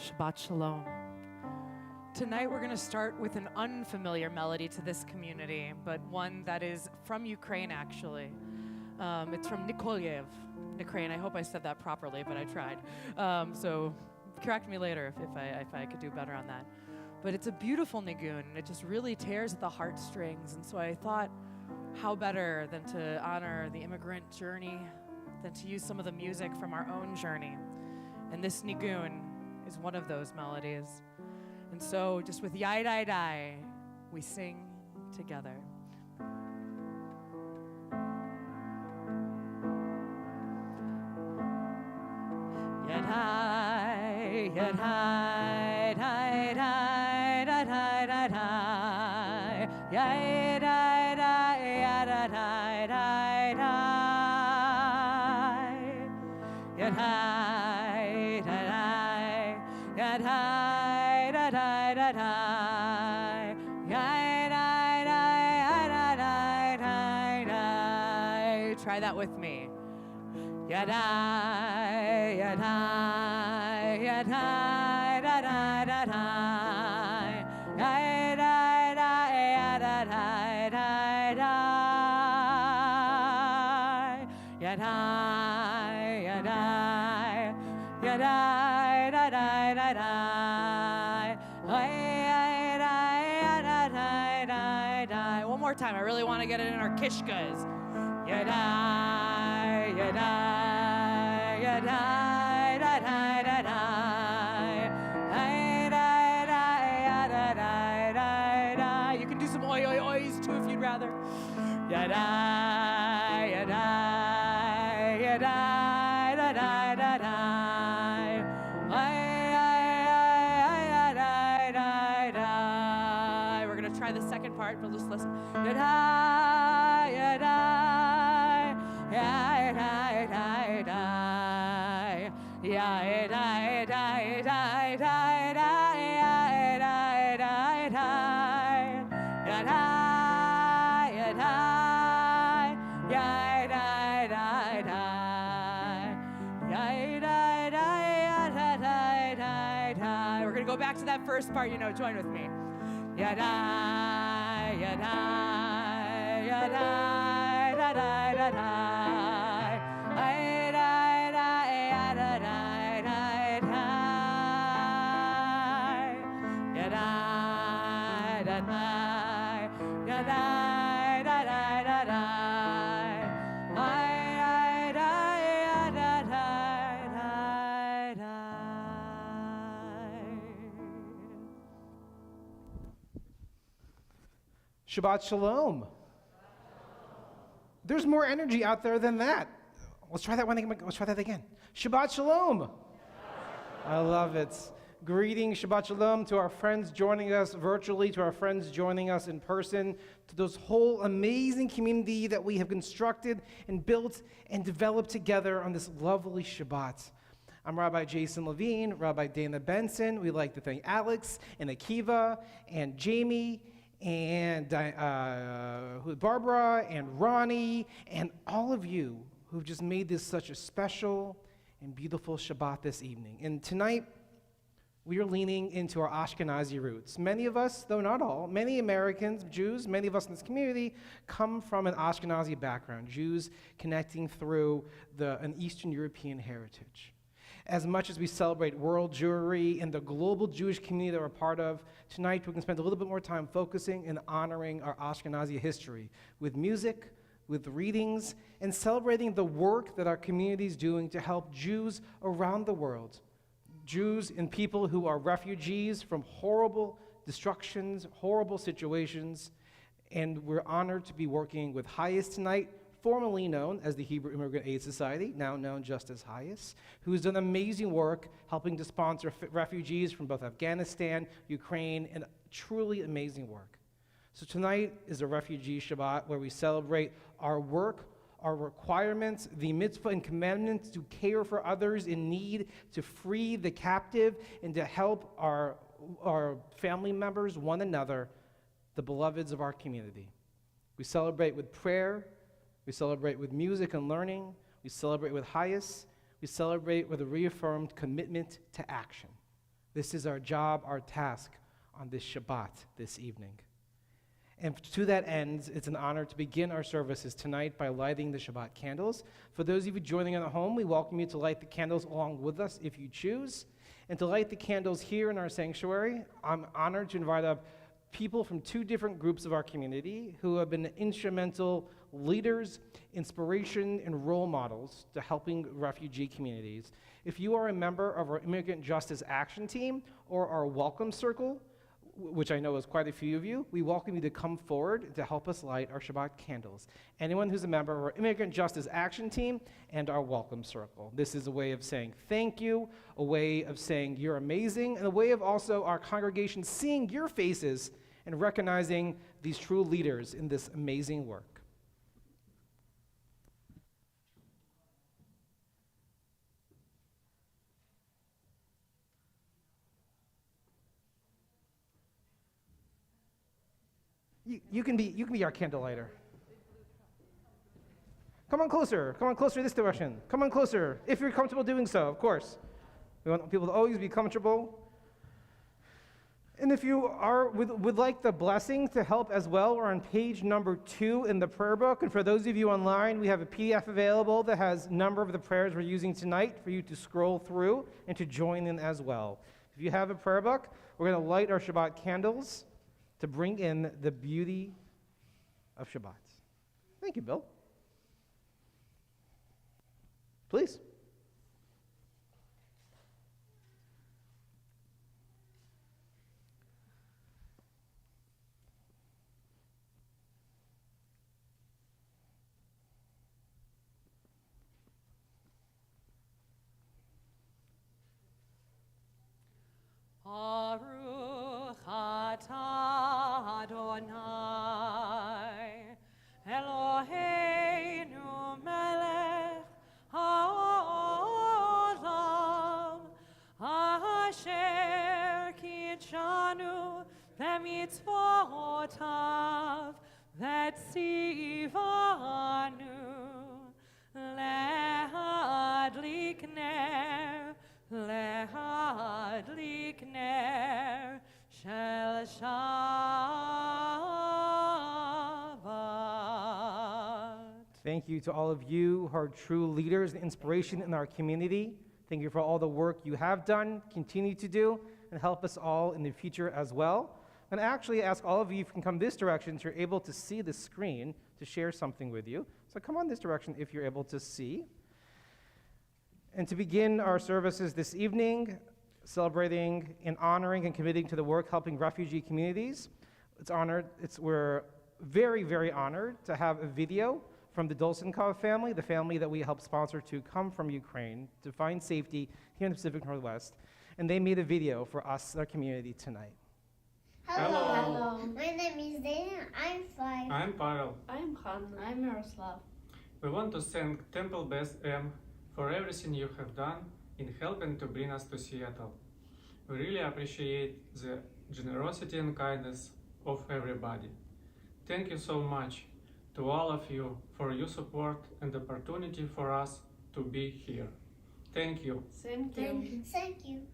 Shabbat Shalom. Tonight we're going to start with an unfamiliar melody to this community, but one that is from Ukraine, actually. It's from Nikolaev, Ukraine. I hope I said that properly, but I tried. So correct me later if I could do better on that. But it's a beautiful nigun, and it just really tears at the heartstrings. And so I thought, how better than to honor the immigrant journey, than to use some of the music from our own journey. And this nigun is one of those melodies. And so just with Yai Dai Dai, we sing together. Yadai, yadai, dai, dai, dai, dai, dai, dai. Yai, dai, dai, yada, dai, dai, dai. Yadai, dai, dai, yadai, dai, dai, dai, dai. Yai, dai, dai, dai, dai, dai, dai. Try that with me. Yadai, yadai, yadai, da da da da. Yadai, yadai, da da da. Yadai, yadai, yadai, da da da da. Yadai, da da. One more time. I really want to get it in our kishkas. Yadai, yadai, yadai, da da da da. You can do some oi oi ois too if you'd rather. Yadai, yadai, yadai, da da da da. We're gonna try the second part, but just listen. Yadai, yadai, yadai, yadai, yadai, yadai, yadai, yadai, we're going to go back to that first part, join with me. Yadai, yadai, yadai, da da da da. Shabbat Shalom. There's more energy out there than that. Let's try that one again. Let's try that again. Shabbat Shalom. I love it. Greetings, Shabbat Shalom, to our friends joining us virtually, to our friends joining us in person, to those whole amazing community that we have constructed and built and developed together on this lovely Shabbat. I'm Rabbi Jason Levine, Rabbi Dana Benson. We'd like to thank Alex and Akiva and Jamie and Barbara and Ronnie and all of you who've just made this such a special and beautiful Shabbat this evening. And tonight, we are leaning into our Ashkenazi roots. Many of us, though not all, many Americans, Jews, many of us in this community come from an Ashkenazi background, Jews connecting through an Eastern European heritage. As much as we celebrate world Jewry and the global Jewish community that we're part of, tonight we can spend a little bit more time focusing and honoring our Ashkenazi history with music, with readings, and celebrating the work that our community is doing to help Jews around the world. Jews and people who are refugees from horrible destructions, horrible situations, and we're honored to be working with HIAS tonight, formerly known as the Hebrew Immigrant Aid Society, now known just as HIAS, who's done amazing work helping to sponsor refugees from both Afghanistan, Ukraine, and truly amazing work. So tonight is a Refugee Shabbat where we celebrate our work, our requirements, the mitzvah and commandments to care for others in need, to free the captive, and to help our family members, one another, the beloveds of our community. We celebrate with prayer, we celebrate with music and learning, we celebrate with HIAS, we celebrate with a reaffirmed commitment to action. This is our job, our task on this Shabbat this evening. And to that end, it's an honor to begin our services tonight by lighting the Shabbat candles. For those of you joining at home, we welcome you to light the candles along with us if you choose. And to light the candles here in our sanctuary, I'm honored to invite up people from two different groups of our community who have been instrumental leaders, inspiration, and role models to helping refugee communities. If you are a member of our Immigrant Justice Action Team or our Welcome Circle, which I know is quite a few of you, we welcome you to come forward to help us light our Shabbat candles. Anyone who's a member of our Immigrant Justice Action Team and our Welcome Circle. This is a way of saying thank you, a way of saying you're amazing, and a way of also our congregation seeing your faces and recognizing these true leaders in this amazing work. You can be our candle lighter. Come on closer this direction. Come on closer, if you're comfortable doing so, of course. We want people to always be comfortable. And if you would like the blessing to help as well, we're on page number 2 in the prayer book. And for those of you online, we have a PDF available that has a number of the prayers we're using tonight for you to scroll through and to join in as well. If you have a prayer book, we're going to light our Shabbat candles to bring in the beauty of Shabbat. Thank you, Bill. Please. Baruch atah Adonai, Eloheinu melech haolam, asher kitshanu b'mitzvotav v'tzivanu lehadlik ner להדליק נר של Shabbat. Thank you to all of you who are true leaders and inspiration in our community. Thank you for all the work you have done, continue to do, and help us all in the future as well. And actually ask all of you if you can come this direction so you're able to see the screen to share something with you. So come on this direction if you're able to see. And to begin our services this evening, celebrating and honoring and committing to the work helping refugee communities, we're very, very honored to have a video from the Dolcenkov family, the family that we helped sponsor to come from Ukraine to find safety here in the Pacific Northwest. And they made a video for us, our community, tonight. Hello. My name is Dana. I'm 5. I'm Pavel. I'm Han. I'm Miroslav. We want to thank Temple Beth Am for everything you have done in helping to bring us to Seattle. We really appreciate the generosity and kindness of everybody. Thank you so much to all of you for your support and the opportunity for us to be here. Thank you. Thank you. Thank you.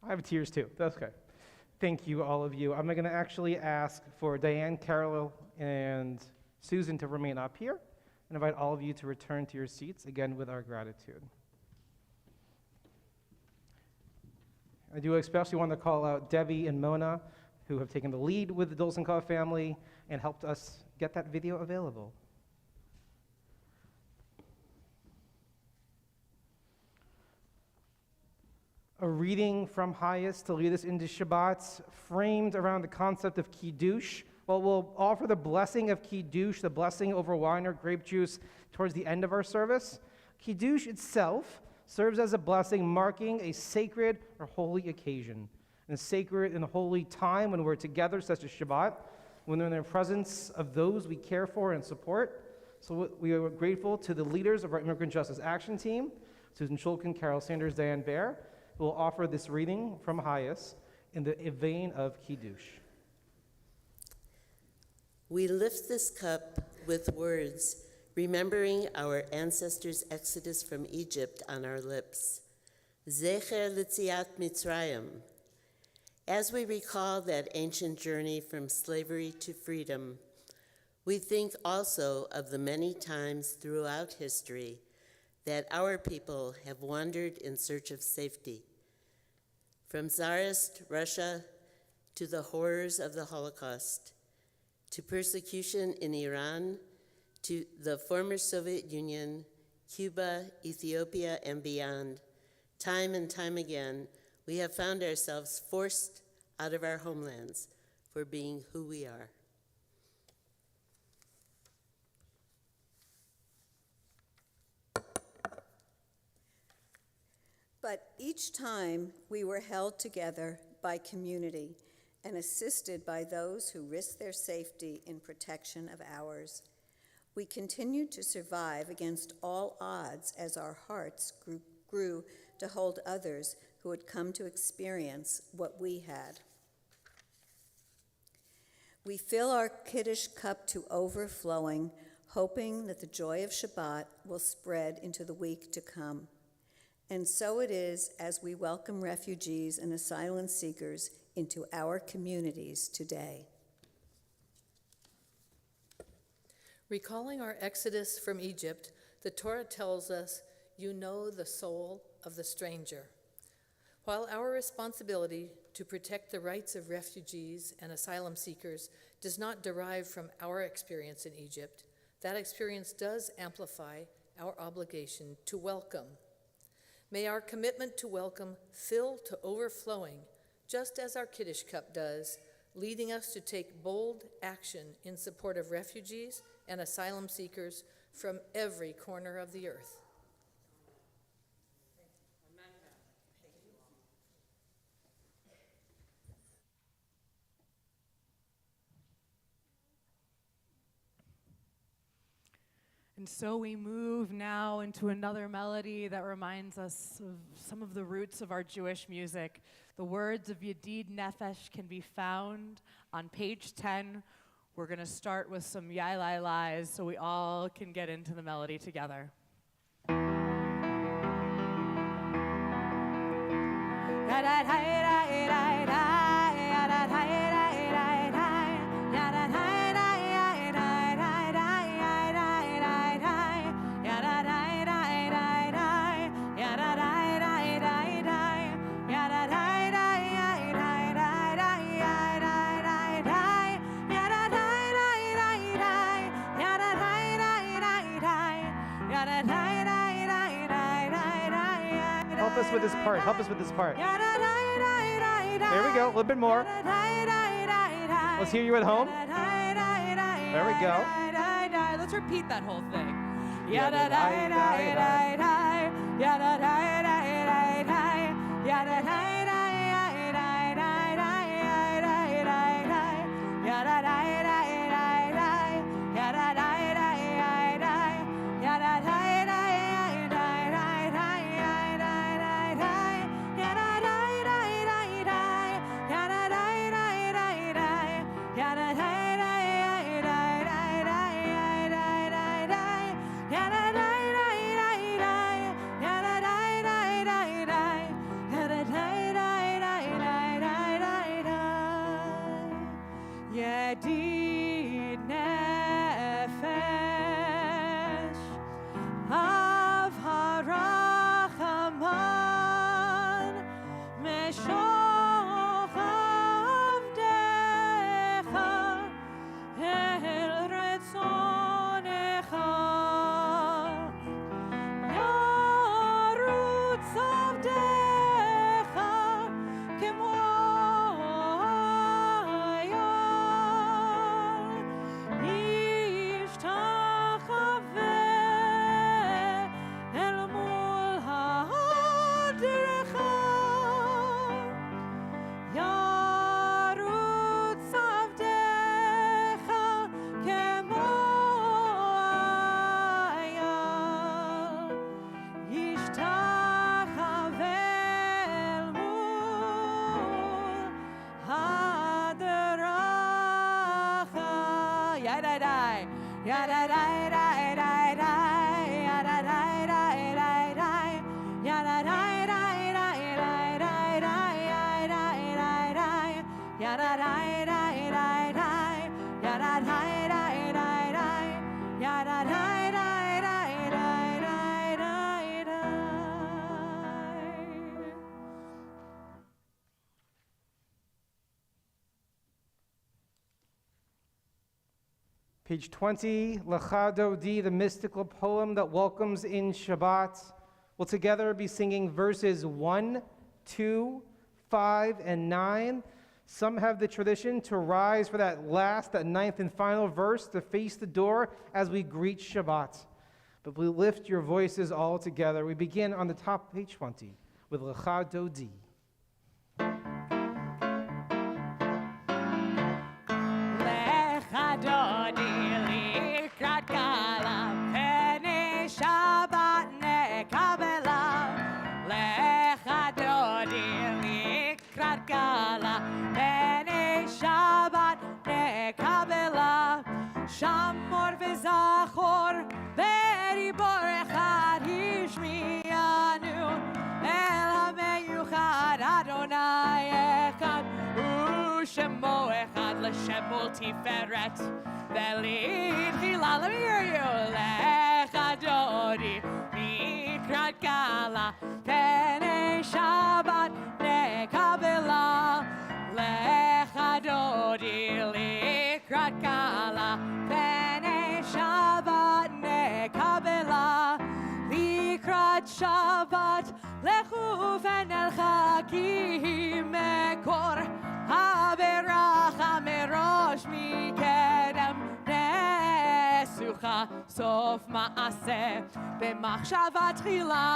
I have tears too. That's okay. Thank you, all of you. I'm going to actually ask for Diane, Carol, and Susan to remain up here and invite all of you to return to your seats, again, with our gratitude. I do especially want to call out Debbie and Mona, who have taken the lead with the Dolcenkov family and helped us get that video available. A reading from HIAS to lead us into Shabbat, framed around the concept of Kiddush. Well, we'll offer the blessing of Kiddush, the blessing over wine or grape juice, towards the end of our service. Kiddush itself serves as a blessing marking a sacred or holy occasion, and a sacred and holy time when we're together, such as Shabbat, when we're in the presence of those we care for and support. So we are grateful to the leaders of our Immigrant Justice Action Team, Susan Schulkin, Carol Sanders, Diane Baer, who will offer this reading from HIAS in the vein of Kiddush. We lift this cup with words remembering our ancestors' exodus from Egypt on our lips. Zecher L'Tziat Mitzrayim. As we recall that ancient journey from slavery to freedom, we think also of the many times throughout history that our people have wandered in search of safety. From Tsarist Russia to the horrors of the Holocaust, to persecution in Iran, to the former Soviet Union, Cuba, Ethiopia, and beyond, time and time again, we have found ourselves forced out of our homelands for being who we are. But each time we were held together by community and assisted by those who risked their safety in protection of ours. We continued to survive against all odds as our hearts grew to hold others who had come to experience what we had. We fill our Kiddush cup to overflowing, hoping that the joy of Shabbat will spread into the week to come. And so it is as we welcome refugees and asylum seekers into our communities today. Recalling our exodus from Egypt, the Torah tells us, "You know the soul of the stranger." While our responsibility to protect the rights of refugees and asylum seekers does not derive from our experience in Egypt, that experience does amplify our obligation to welcome. May our commitment to welcome fill to overflowing, just as our Kiddush cup does, leading us to take bold action in support of refugees and asylum seekers from every corner of the earth. And so we move now into another melody that reminds us of some of the roots of our Jewish music. The words of Yedid Nefesh can be found on page 10. We're going to start with some Yai Lai Lais so we all can get into the melody together. Help us with this part. Help us with this part. There we go. A little bit more. Let's hear you at home. There we go. Let's repeat that whole thing. Page 20, Lecha Dodi, the mystical poem that welcomes in Shabbat. We'll together be singing verses 1, 2, 5, and 9. Some have the tradition to rise for that ninth and final verse to face the door as we greet Shabbat. But we lift your voices all together. We begin on the top, page 20, with Lecha Dodi. Lecha Dodi likrat kala, pene Shabbat nekabela. Lecha Dodi likrat kala, pene Shabbat nekabela. Shamor v'zachor beri borechad hishmianu el hameyuchad Adonai echad u'shemo echad l'shem multiferet velid chila. Let me hear you. Lecha Dodi mikrat kala pene Shabbat nekabela. Lecha Dodi likrat kala pene Shabbat nekabela. Likrat Shabbat lechu v'nelcha ki mekor haberacha merosh mikedem nesucha sof maaseh b'machshava tchila.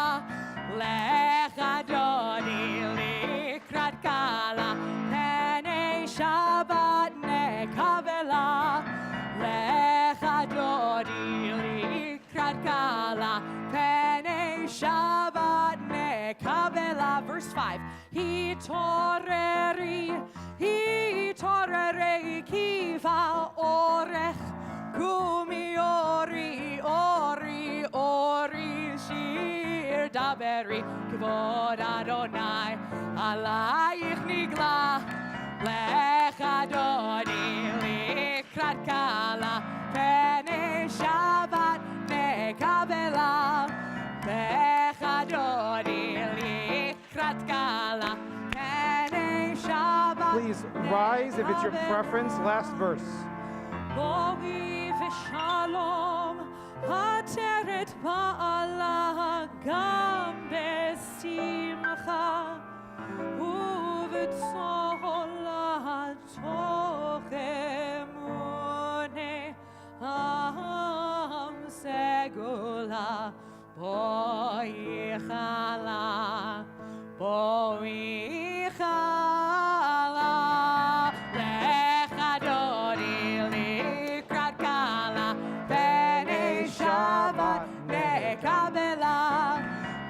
Lecha Dodi likrat kala pene Shabbat nekabela. Lecha Dodi likrat kala pene Shabbat nekabela. Verse 5. Hitoreri kiva orech kumi ori shir daberi kvod Adonai alayich nigla. Lecha Dodi likrat kala pene Shabbat nekabela. Lecha Dodi likrat kala pene Shabbat. Please rise if it's your preference. Last verse. Boi v'shalom hateret ba'ala gam besimcha uv'tzola toch emune am segula boi chala. Lecha Dodi likrat kala pene Shabbat nekabela.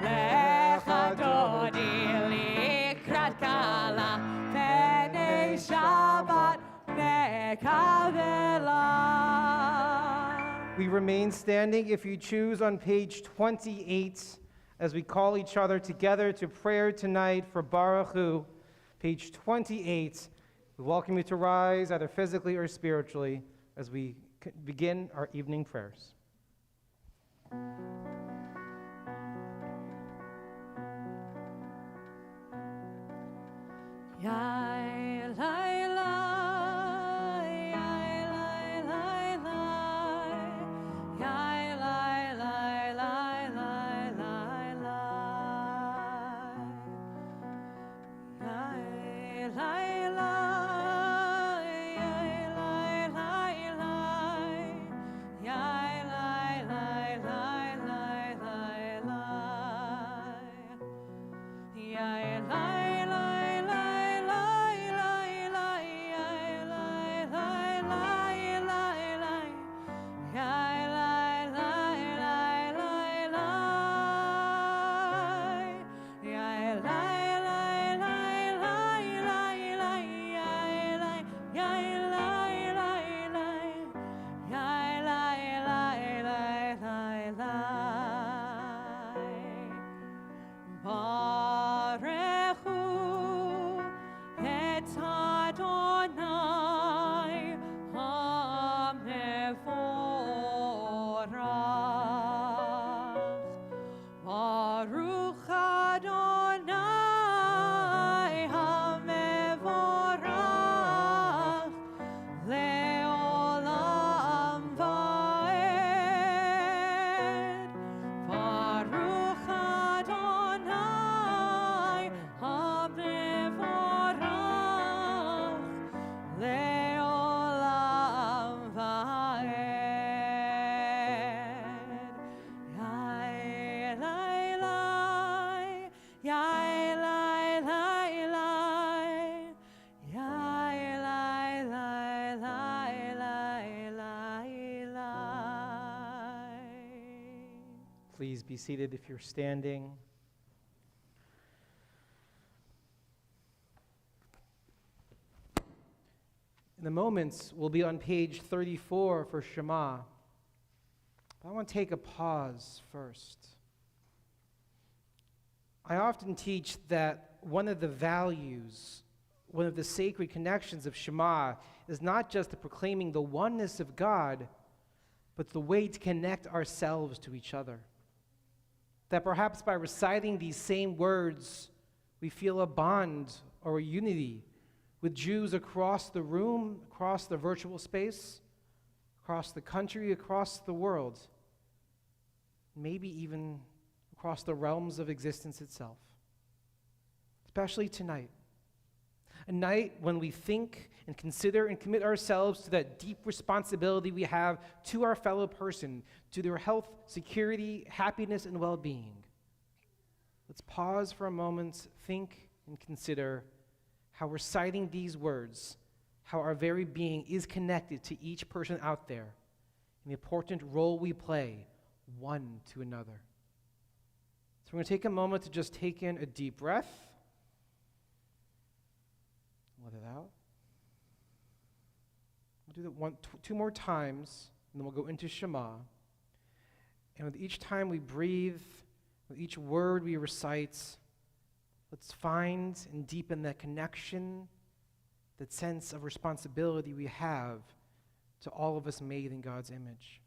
Lecha Dodi likrat kala pene Shabbat nekabela. We remain standing if you choose on page 28 as we call each other together to prayer tonight for Baruch Hu. Page 28. We welcome you to rise either physically or spiritually as we begin our evening prayers. please be seated if you're standing. In the moments, we'll be on page 34 for Shema. But I want to take a pause first. I often teach that one of the values, one of the sacred connections of Shema is not just the proclaiming the oneness of God, but the way to connect ourselves to each other. That perhaps by reciting these same words, we feel a bond or a unity with Jews across the room, across the virtual space, across the country, across the world, maybe even across the realms of existence itself. Especially tonight. A night when we think and consider and commit ourselves to that deep responsibility we have to our fellow person, to their health, security, happiness, and well-being. Let's pause for a moment, think, and consider how reciting these words, how our very being is connected to each person out there, and the important role we play one to another. So we're going to take a moment to just take in a deep breath. Let it out. We'll do that two more times, and then we'll go into Shema. And with each time we breathe, with each word we recite, let's find and deepen that connection, that sense of responsibility we have to all of us made in God's image.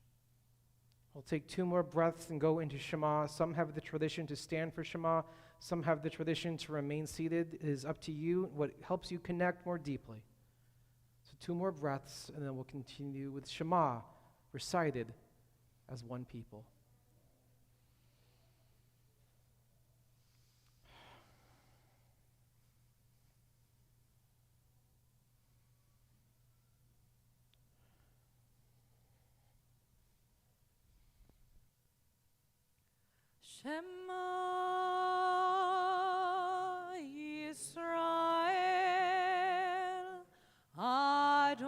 We'll take two more breaths and go into Shema. Some have the tradition to stand for Shema. Some have the tradition to remain seated. It is up to you, what helps you connect more deeply. So two more breaths, and then we'll continue with Shema recited as one people. Shema Yisrael Adonai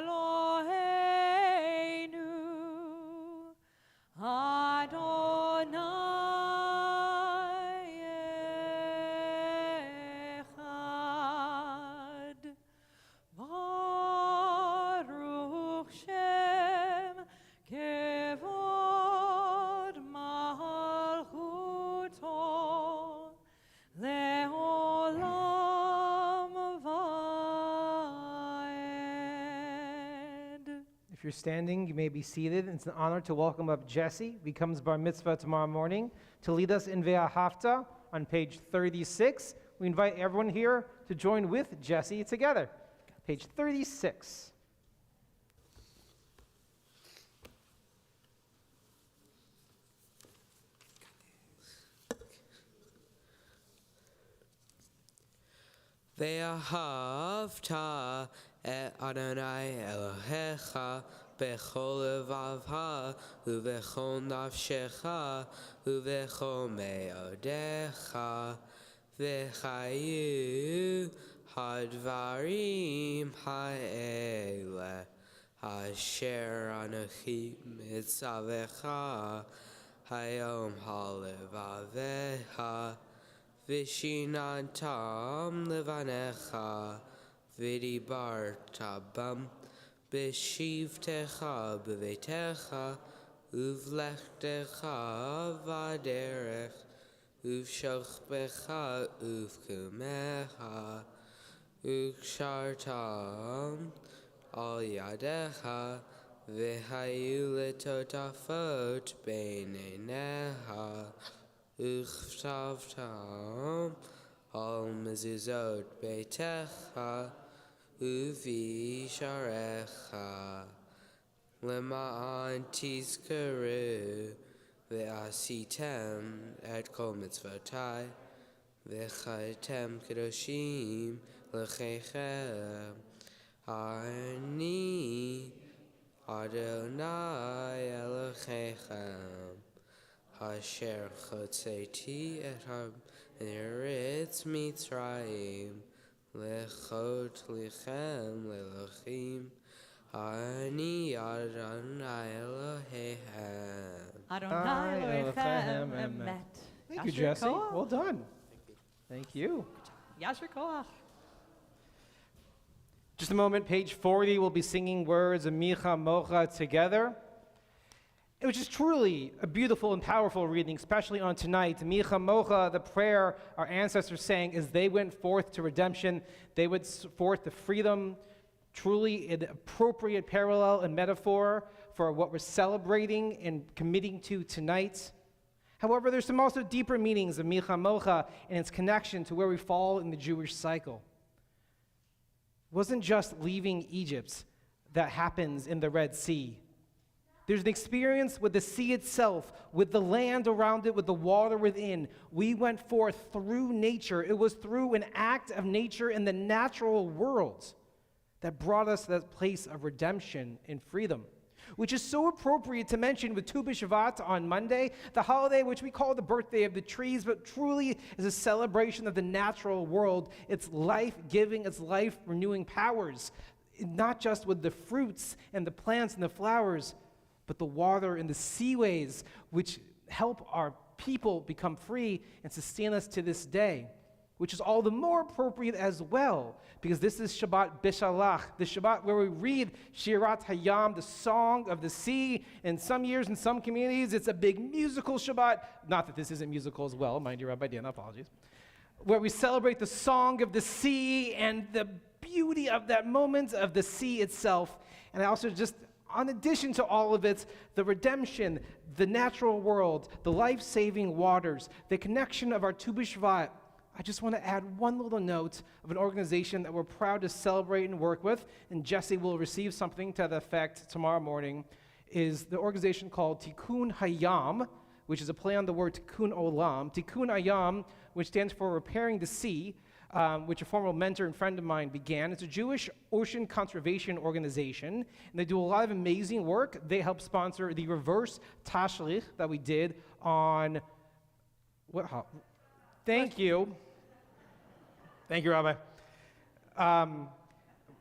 Eloheinu Adonai Echad Baruch Shem Kevod Malchuto Leolam Vaed. If you're standing, you may be seated. It's an honor to welcome up Jesse, who becomes bar mitzvah tomorrow morning, to lead us in Ve'ahavta on page 36. We invite everyone here to join with Jesse together. Page 36. Ve'ahavta et Adonai Elohecha bechol levavcha uvechol nafshecha uvechol meodecha v'chayu hadvarim ha'ele asher anochi mitzavecha hayom halevavecha Vishinantam levanecha, vidibartabam, beshivtecha bevetecha, uvlechtecha vaderech, uvshochbecha uvkumecha, ukshartam al yadecha, vihayu letotafot beineneha, Uchtavtam al mezuzot beitecha uvi sharecha lema'an tizkaru ve'asitem et kol mitzvotai ve'chaitem kedoshim l'cheichem ani Adonai Eloheichem Asher chotzeti et ha'eretz Mitzrayim lechot lichem lelochim Ani Adonai Elohim. Adonai Elohim emet. Thank you, Yasher Jesse. koach. Well done. Thank you. Yasher koach. Just a moment, page 40, we'll be singing words of Micha Mocha together. It was just truly a beautiful and powerful reading, especially on tonight. Micha Mocha, the prayer our ancestors sang as they went forth to redemption, they went forth to freedom, truly an appropriate parallel and metaphor for what we're celebrating and committing to tonight. However, there's some also deeper meanings of Micha Mocha and its connection to where we fall in the Jewish cycle. It wasn't just leaving Egypt that happens in the Red Sea. There's an experience with the sea itself, with the land around it, with the water within. We went forth through nature. It was through an act of nature in the natural world that brought us to that place of redemption and freedom, which is so appropriate to mention with Tu B'Shvat on Monday, the holiday which we call the birthday of the trees, but truly is a celebration of the natural world, its life-giving, its life-renewing powers, not just with the fruits and the plants and the flowers, but the water and the seaways, which help our people become free and sustain us to this day, which is all the more appropriate as well, because this is Shabbat Bishalach, the Shabbat where we read Shirat Hayam, the song of the sea. In some years, in some communities, it's a big musical Shabbat. Not that this isn't musical as well, mind you, Rabbi Dan, apologies. Where we celebrate the song of the sea and the beauty of that moment of the sea itself. And I also just, in addition to all of it, the redemption, the natural world, the life-saving waters, the connection of our Tu B'Shvat, I just want to add one little note of an organization that we're proud to celebrate and work with, and Jesse will receive something to that effect tomorrow morning, is the organization called Tikkun Hayam, which is a play on the word Tikkun Olam. Tikkun Hayam, which stands for Repairing the Sea, which a former mentor and friend of mine began. It's a Jewish ocean conservation organization, and they do a lot of amazing work. They help sponsor the reverse tashlich that we did on, thank you. Thank you, Rabbi.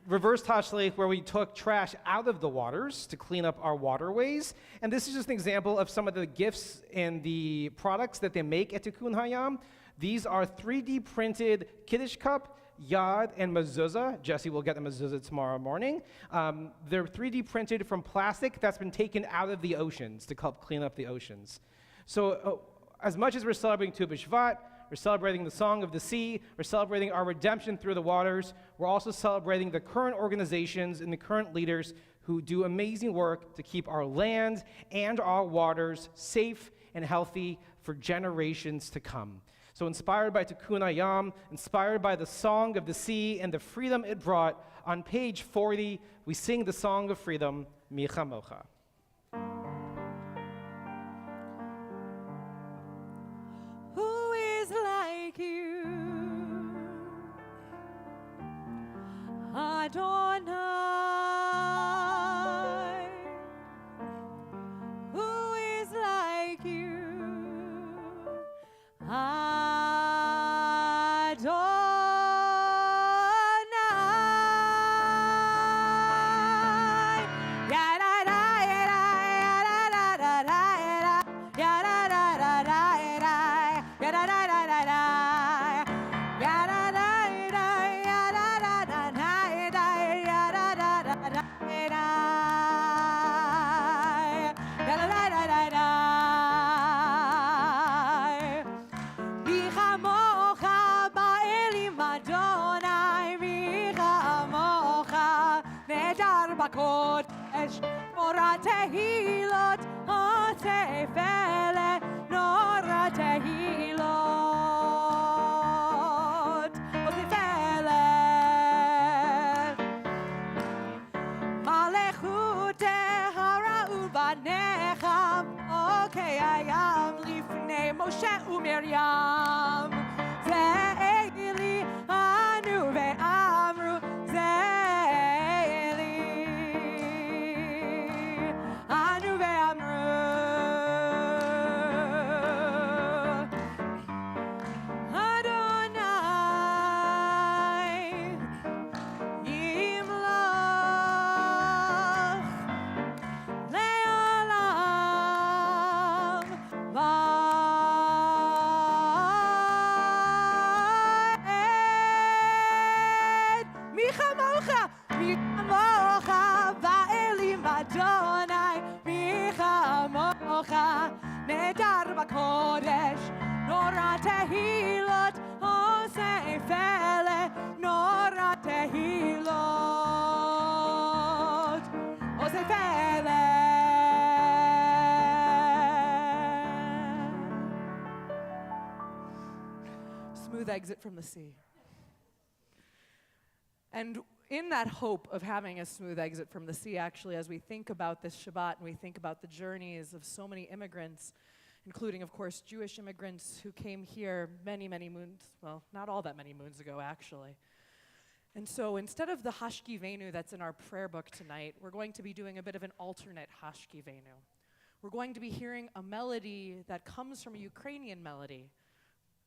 Reverse tashlich, where we took trash out of the waters to clean up our waterways. And this is just an example of some of the gifts and the products that they make at Tikkun Hayam. These are 3D printed Kiddush cup, yad, and mezuzah. Jesse will get the mezuzah tomorrow morning. They're 3D printed from plastic that's been taken out of the oceans to help clean up the oceans. So as much as we're celebrating Tu B'Shvat, we're celebrating the song of the sea, we're celebrating our redemption through the waters, we're also celebrating the current organizations and the current leaders who do amazing work to keep our land and our waters safe and healthy for generations to come. So inspired by Tikkun Hayam, inspired by the song of the sea and the freedom it brought, on page 40, we sing the song of freedom, Micha Mocha. Who is like you, Adonai? Who is like you, Kodesh, Ora Tehilot, Otefele, Nora Tehilot, Otefele, Malechut Tehara Ubanecham, Okay, I am Lifnei Moshe Umiriam, Ze'eli Anu Ve'amru, nehedar b'kodesh, nora tehilot, osei fele, nora tehilot, osei fele. Smooth exit from the sea. And in that hope of having a smooth exit from the sea, actually, as we think about this Shabbat and we think about the journeys of so many immigrants, including, of course, Jewish immigrants who came here many, many moons, well, not all that many moons ago, actually. And so instead of the Hashkivenu that's in our prayer book tonight, we're going to be doing a bit of an alternate Hashkivenu. We're going to be hearing a melody that comes from a Ukrainian melody.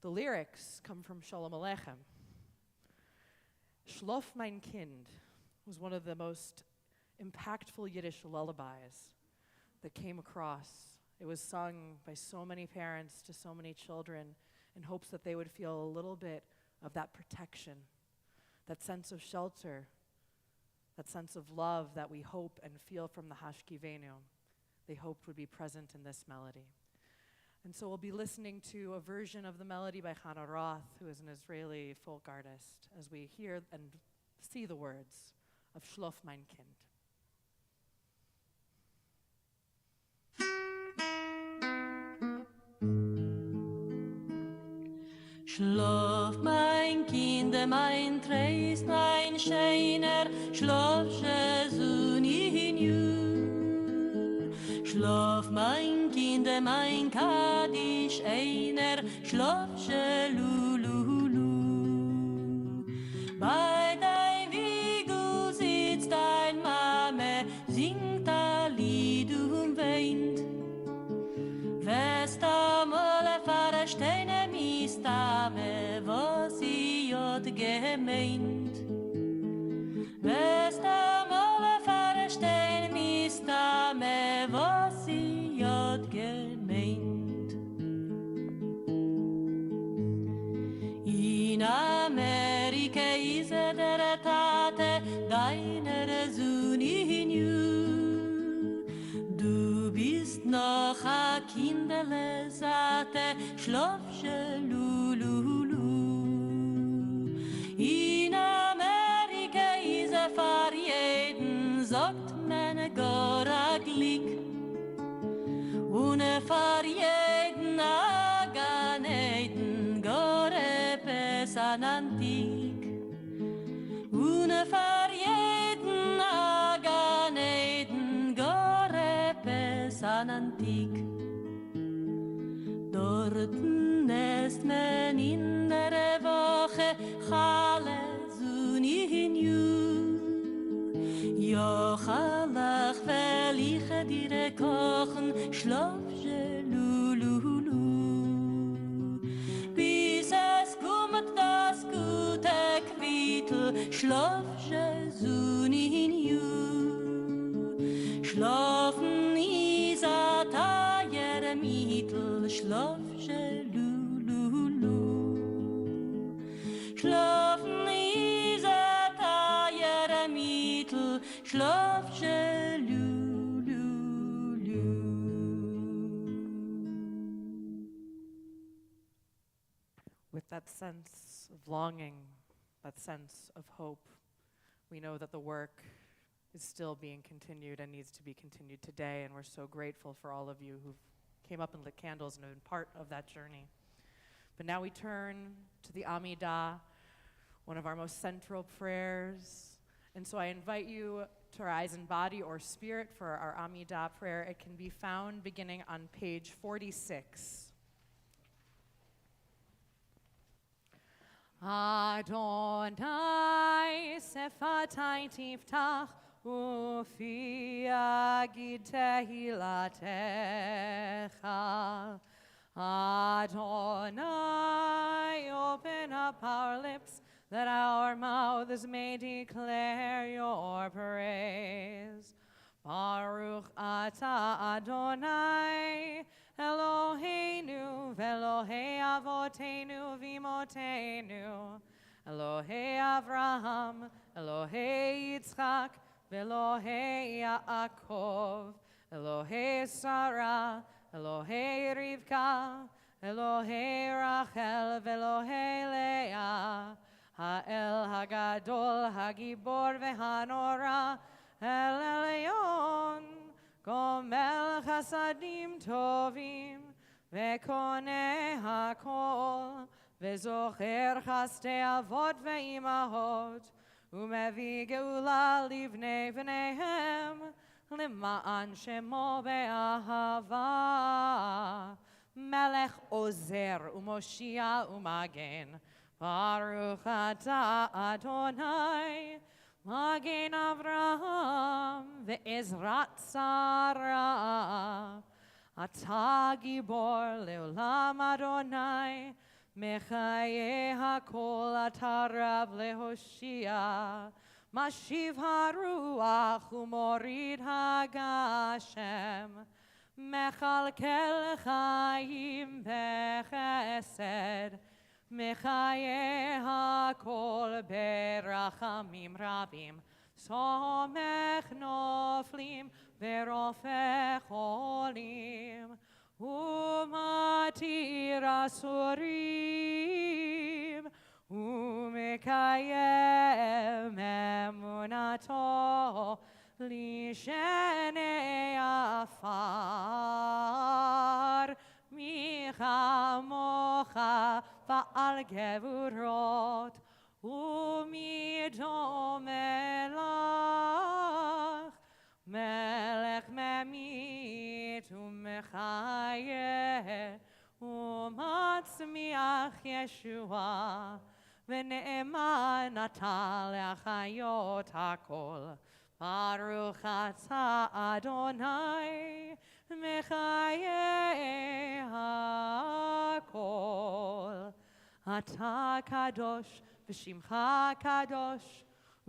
The lyrics come from Shalom Aleichem. Shlof mein Kind was one of the most impactful Yiddish lullabies that came across. It was sung by so many parents to so many children in hopes that they would feel a little bit of that protection, that sense of shelter, that sense of love that we hope and feel from the Hashkivenu, they hoped would be present in this melody. And so we'll be listening to a version of the melody by Hannah Roth, who is an Israeli folk artist, as we hear and see the words of Shlof mein Kind. Schlaf, mein Kind, mein Treis, mein Scheiner, schlaf, Jesu, in you. Schlaf, mein Kind, mein Kaddish, einer, schlaf, Lulu. Bei dein Wiegel sitzt dein Mame, singt ein Lied und weint. Wirst einmal verstehen, Mistame, was sie hat gemeint. Wirst einmal verstehen, Mistame, was sie hat gemeint. In Amerika ist der Tate deiner Sohn in you. Du bist noch a Kinderle, Sate, schlafsche Lulu. In Amerika ist für jeden, sagt man, Gora Glick. Und für jeden a Ganeten, Gore Pesan Antik. Und für jeden a Ganeten, Gore Pesan Antik. Dort ist man in der Woche, Chale Zunin Ju. Ja, Chalach will ich dir kochen, schlafsche Lulu. Bis es kommt das gute Quittel, schlafsche Zunin Ju. Schlafen is a Teier Mittel, schlafsche Lulu. Schlafen is a Teier Mittel, schlafsche Lulu. With that sense of longing, that sense of hope, we know that the work is still being continued and needs to be continued today, and we're so grateful for all of you who came up and lit candles and have been part of that journey. But now we turn to the Amidah, one of our most central prayers. And so I invite you to rise in body or spirit for our Amidah prayer. It can be found beginning on page 46. Adonai sefatai tiftach ufi agid tehilatecha. Adonai, open up our lips that our mouths may declare your praise. Baruch atah Adonai, Eloheinu, Velohei Avotenu, Vimotenu, Elohei Avraham, Elohei Yitzchak, Velohei Yaakov, Elohei Sarah, Elohei Rivka, Elohei Rachel, Velohei Leah, Ha'el Hagadol, Hagibor Vehanora, El Elyon, Gomel Chasadim Tovim, Vekone Hakol, Vezocher Chaste Avot Veimahot, Umevi Geula Livnei Vnehem, Lima'an Shemo Be'ahava, Melech Ozer Umoshia Umagen, Baruch Ata Adonai, Magen Avraham Ve'ezrat Sarah, Ata Gibor Leolam Adonai, Mechaye HaKol Ata Rav Lehoshia, Mashiv haruach umorid hagashem, mechalkel chaim bechesed, mechaye hakol berachamim rabim, somech noflim berofech olim, umatir asurim, umekayem emunato lishenei afar michamocha va'al gevurot umidomelach melech memit umechayeh umatzmiach Yeshua V'ne'eman ata le'achayot hakol, Baruch ata Adonai, mechayeh hakol. Ata kadosh, v'shimcha kadosh,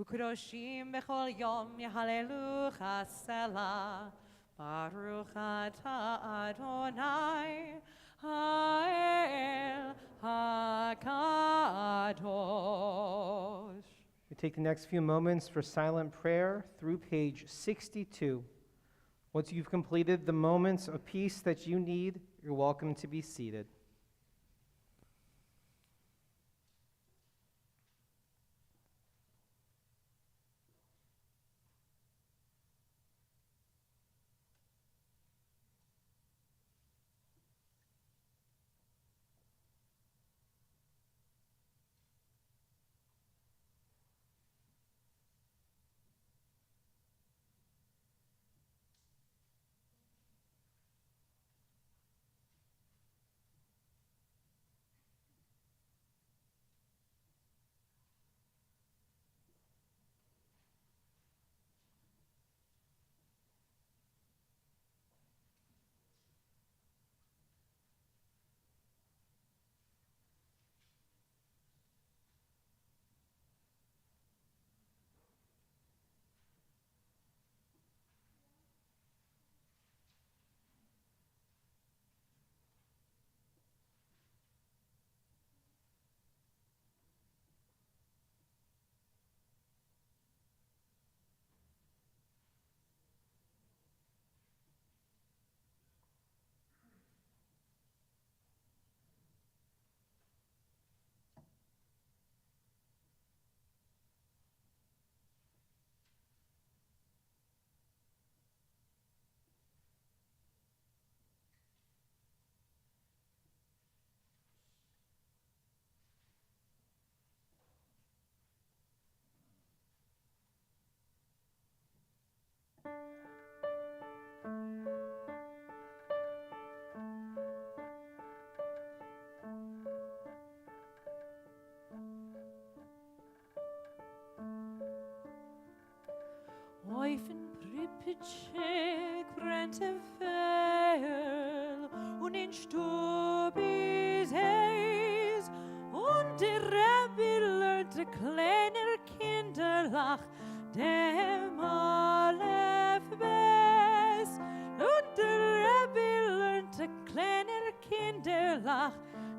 u'kadoshim b'chol yom yehalelucha selah. Baruch ata Adonai, ha'el HaKadosh. We take the next few moments for silent prayer through page 62. Once you've completed the moments of peace that you need, you're welcome to be seated. Eufen Pripitschek brennte Fehl und in Stubis Haze und der Rebbe lernte kleiner Kinderlach dem Aleph Bes und der Rebbe lernte kleiner Kinderlach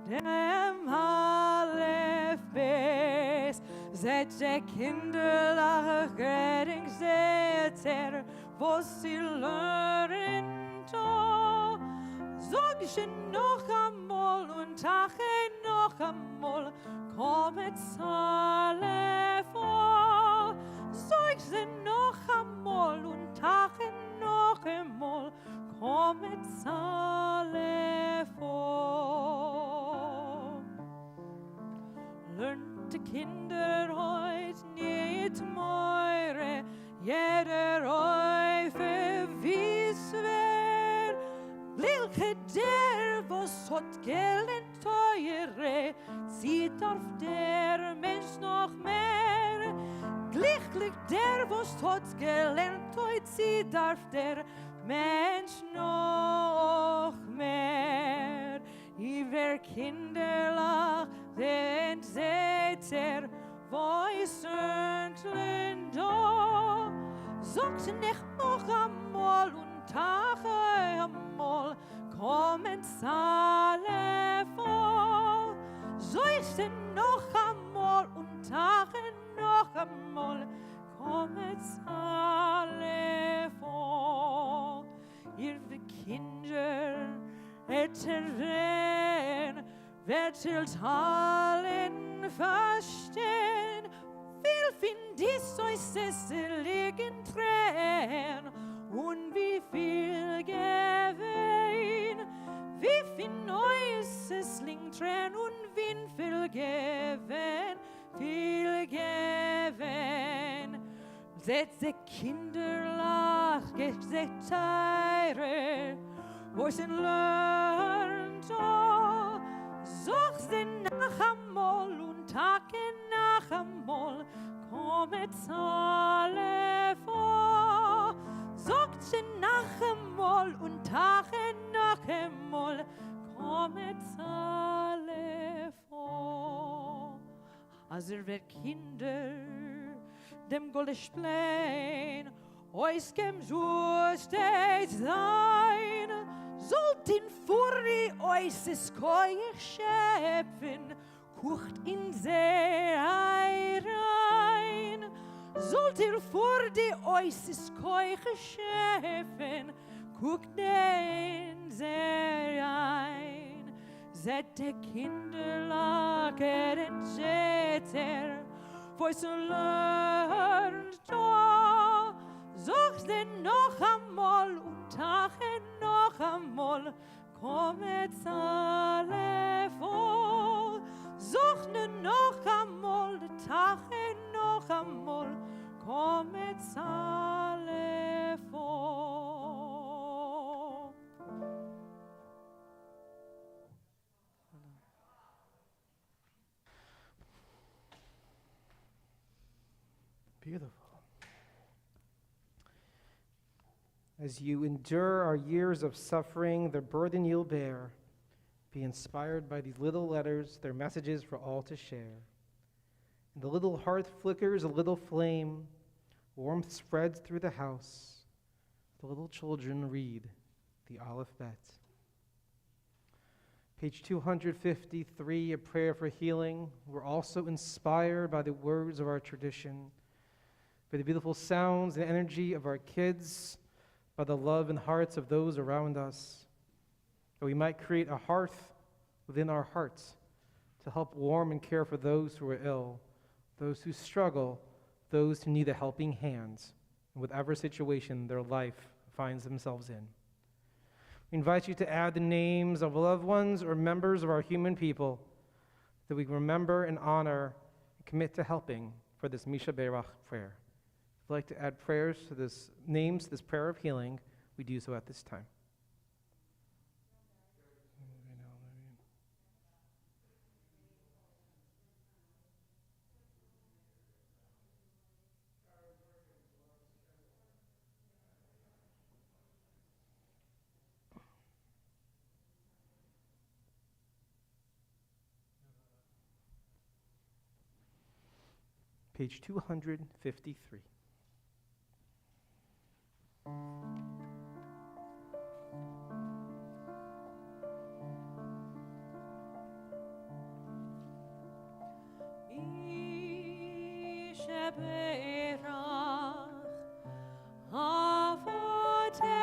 dem Aleph Bes. Zet je kinderlach gering zeter, was sie leren to. Sag ich noch einmal und tache noch einmal, kommet alle vor. Sag ich noch einmal und tache noch einmal, kommet alle vor. Lernt die Kinder heut nicht meure, jeder Eufe wie's wär. Lilche der, was hat gelernt teure, zieht auf der Mensch noch mehr. Glücklich der, was hat gelernt heut, zieht auf der Mensch noch mehr. Iwer Kinderlach, den seht wo is öntlen da. Sagt nicht noch einmal und Tage einmal, kommen's alle vor. Sollst du noch einmal und Tage noch einmal, kommen's alle vor. Ihr Kinder, Etteren, werdet allen verstehen, viel find ich euch es liegen Tränen und wie viel gewehen, wie viel Neues es liegt Tränen und wie viel gewehen, viel gewehen. Seht die Kinder lachen, seht teure, wo es lernt, such sie nach einmal und Tage nach einmal, kommet alle vor. Sucht sie nach einmal und Tage nach einmal, kommet alle vor. Als wird Kinder dem Goldesplein, ois kem steht sein, sollt in Furi ois es koich schäpfen, kucht in See rein. Sollt ihr vor die ois es koich schäpfen, kucht in See rein. Seht die Kinder lagern Jeter, voice lernt da. Sucht denn noch einmal und Tage noch einmal, kommet alle vor. Sucht noch einmal, Tage noch einmal, kommet alle vor. Beautiful. As you endure our years of suffering, the burden you'll bear, be inspired by these little letters, their messages for all to share. And the little hearth flickers a little flame, warmth spreads through the house. The little children read the Aleph-Bet. Page 253, A Prayer for Healing. We're also inspired by the words of our tradition, by the beautiful sounds and energy of our kids, by the love and hearts of those around us, that we might create a hearth within our hearts to help warm and care for those who are ill, those who struggle, those who need a helping hand in whatever situation their life finds themselves in. We invite you to add the names of loved ones or members of our human people that we remember and honor and commit to helping for this Misha Berach prayer. If you'd like to add prayers to this names, this prayer of healing, we do so at this time. Page 253. Avotenu,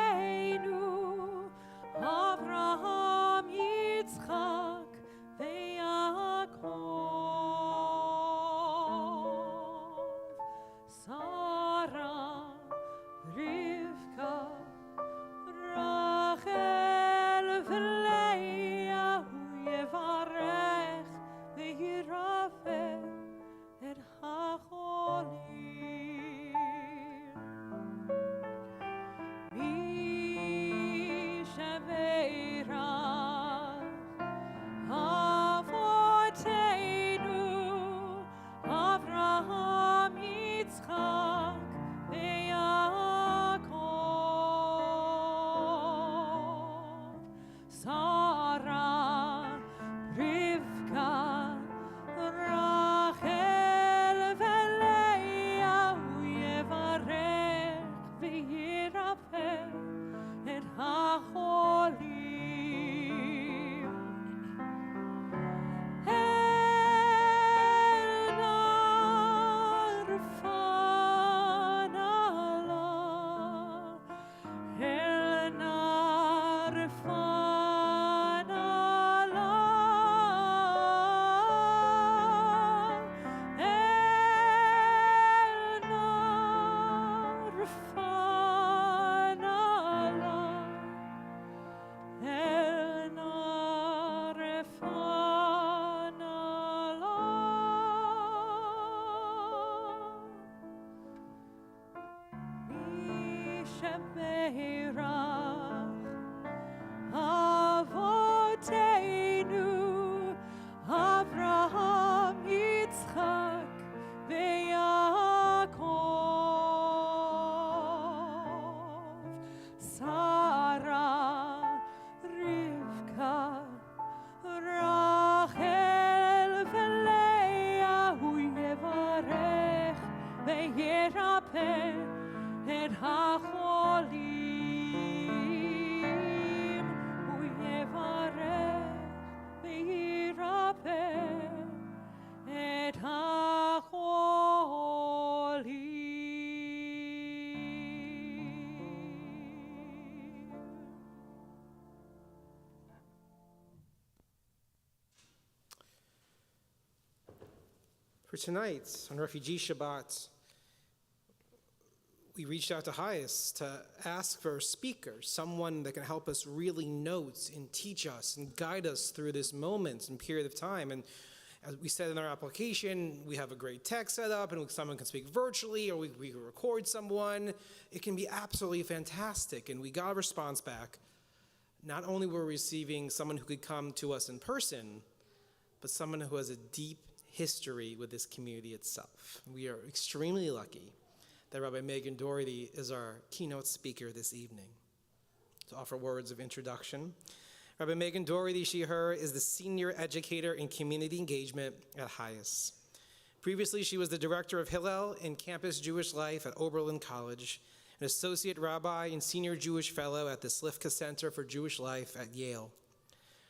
Avraham. shemerach Avoteinu Avraham Yitzchak veYaakov Sarah Rivka Rachel veLeah Hu yevarech veYerapeh et hacholim Hu yevarech veYerapeh et hacholim. For tonight, on Refugee Shabbat, we reached out to HIAS to ask for a speaker, someone that can help us really note and teach us and guide us through this moment and period of time. And as we said in our application, we have a great tech set up, and someone can speak virtually, or we can record someone. It can be absolutely fantastic. And we got a response back. Not only were we receiving someone who could come to us in person, but someone who has a deep history with this community itself. We are extremely lucky that Rabbi Megan Doherty is our keynote speaker this evening. To offer words of introduction, Rabbi Megan Doherty, she, her, is the senior educator in community engagement at HIAS. Previously, she was the director of Hillel and campus Jewish life at Oberlin College, an associate rabbi and senior Jewish fellow at the Slifka Center for Jewish Life at Yale.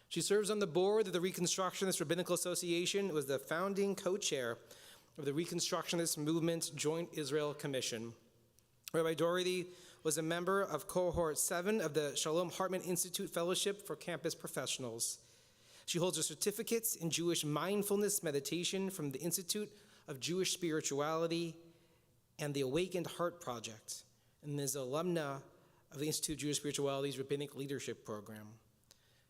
She serves on the board of the Reconstructionist Rabbinical Association and was the founding co-chair of the Reconstructionist Movement Joint Israel Commission. Rabbi Doherty was a member of Cohort 7 of the Shalom Hartman Institute Fellowship for Campus Professionals. She holds her certificates in Jewish mindfulness meditation from the Institute of Jewish Spirituality and the Awakened Heart Project, and is an alumna of the Institute of Jewish Spirituality's Rabbinic Leadership Program.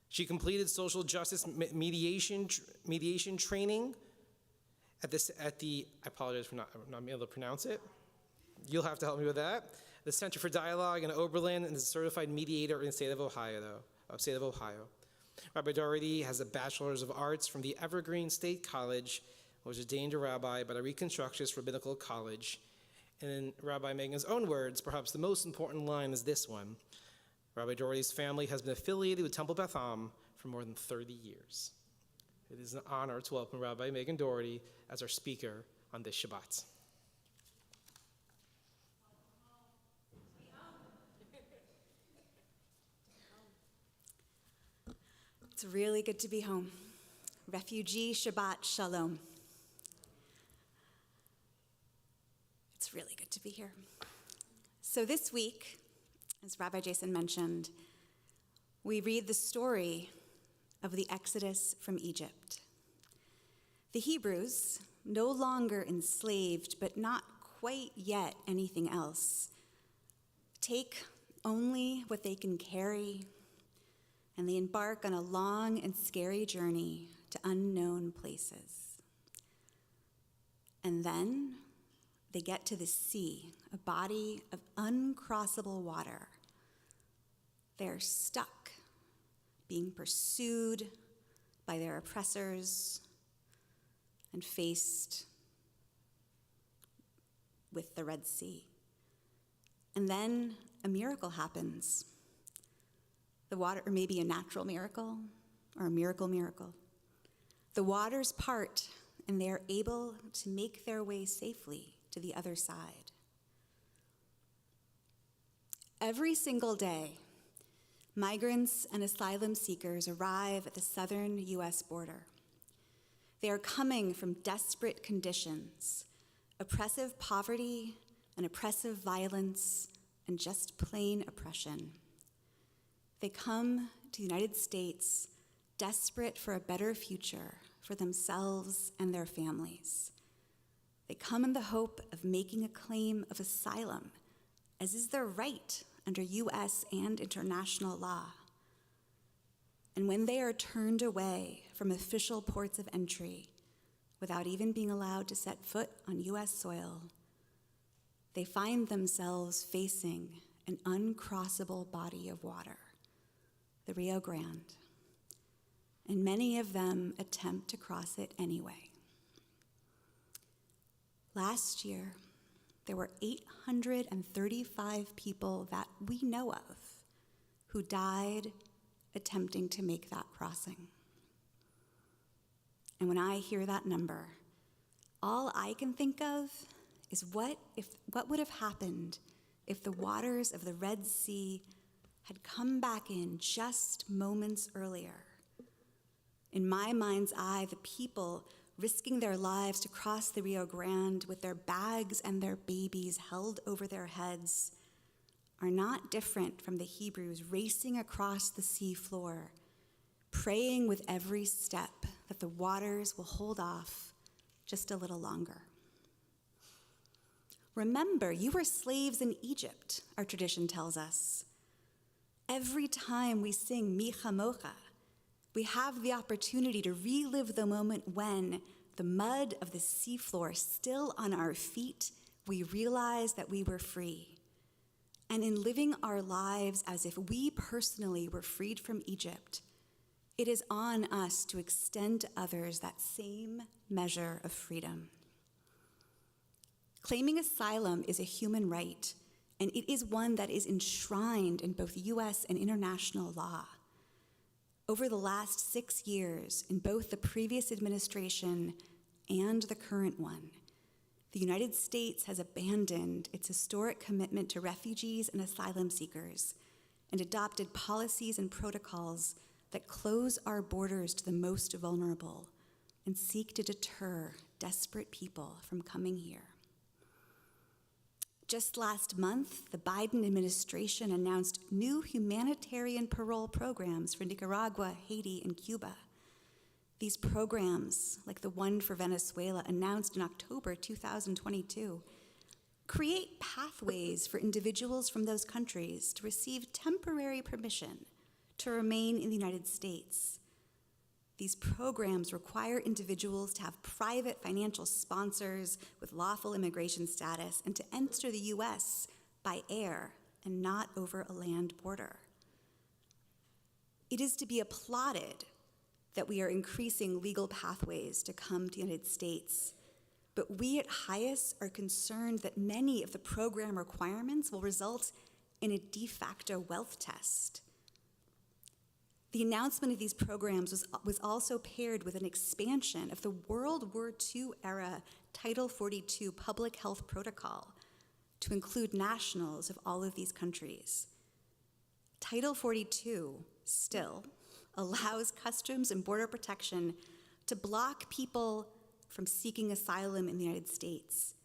She completed social justice mediation training at the I apologize for not being able to pronounce it. You'll have to help me with that. The Center for Dialogue in Oberlin, and is a certified mediator in the state of Ohio. Rabbi Doherty has a Bachelor's of Arts from the Evergreen State College, was ordained a rabbi by the Reconstructionist Rabbinical College. And in Rabbi Megan's own words, perhaps the most important line is this one. Rabbi Doherty's family has been affiliated with Temple Beth Am for more than 30 years. It is an honor to welcome Rabbi Megan Doherty as our speaker on this Shabbat. It's really good to be home. Refugee Shabbat Shalom. It's really good to be here. So this week, as Rabbi Jason mentioned, we read the story of the Exodus from Egypt. The Hebrews, no longer enslaved, but not quite yet anything else, take only what they can carry, and they embark on a long and scary journey to unknown places. And then they get to the sea, a body of uncrossable water. They're stuck, being pursued by their oppressors and faced with the Red Sea. And then a miracle happens. The water, or maybe a natural miracle, or a miracle. The waters part, and they are able to make their way safely to the other side. Every single day, migrants and asylum seekers arrive at the southern U.S. border. They are coming from desperate conditions, oppressive poverty and oppressive violence, and just plain oppression. They come to the United States desperate for a better future for themselves and their families. They come in the hope of making a claim of asylum, as is their right under U.S. and international law. And when they are turned away from official ports of entry without even being allowed to set foot on U.S. soil, they find themselves facing an uncrossable body of water, the Rio Grande, and many of them attempt to cross it anyway. Last year, there were 835 people that we know of who died attempting to make that crossing. And when I hear that number, all I can think of is what would have happened if the waters of the Red Sea had come back in just moments earlier. In my mind's eye, the people risking their lives to cross the Rio Grande with their bags and their babies held over their heads are not different from the Hebrews racing across the sea floor, praying with every step that the waters will hold off just a little longer. Remember, you were slaves in Egypt, our tradition tells us. Every time we sing Mi Chamocha, we have the opportunity to relive the moment when, the mud of the seafloor still on our feet, we realized that we were free. And in living our lives as if we personally were freed from Egypt, it is on us to extend to others that same measure of freedom. Claiming asylum is a human right, and it is one that is enshrined in both U.S. and international law. Over the last 6 years, in both the previous administration and the current one, the United States has abandoned its historic commitment to refugees and asylum seekers and adopted policies and protocols that close our borders to the most vulnerable and seek to deter desperate people from coming here. Just last month, the Biden administration announced new humanitarian parole programs for Nicaragua, Haiti, and Cuba. These programs, like the one for Venezuela announced in October 2022, create pathways for individuals from those countries to receive temporary permission to remain in the United States. These programs require individuals to have private financial sponsors with lawful immigration status and to enter the U.S. by air and not over a land border. It is to be applauded that we are increasing legal pathways to come to the United States, but we at HIAS are concerned that many of the program requirements will result in a de facto wealth test. The announcement of these programs was also paired with an expansion of the World War II era Title 42 Public Health Protocol to include nationals of all of these countries. Title 42 still allows Customs and Border Protection to block people from seeking asylum in the United States,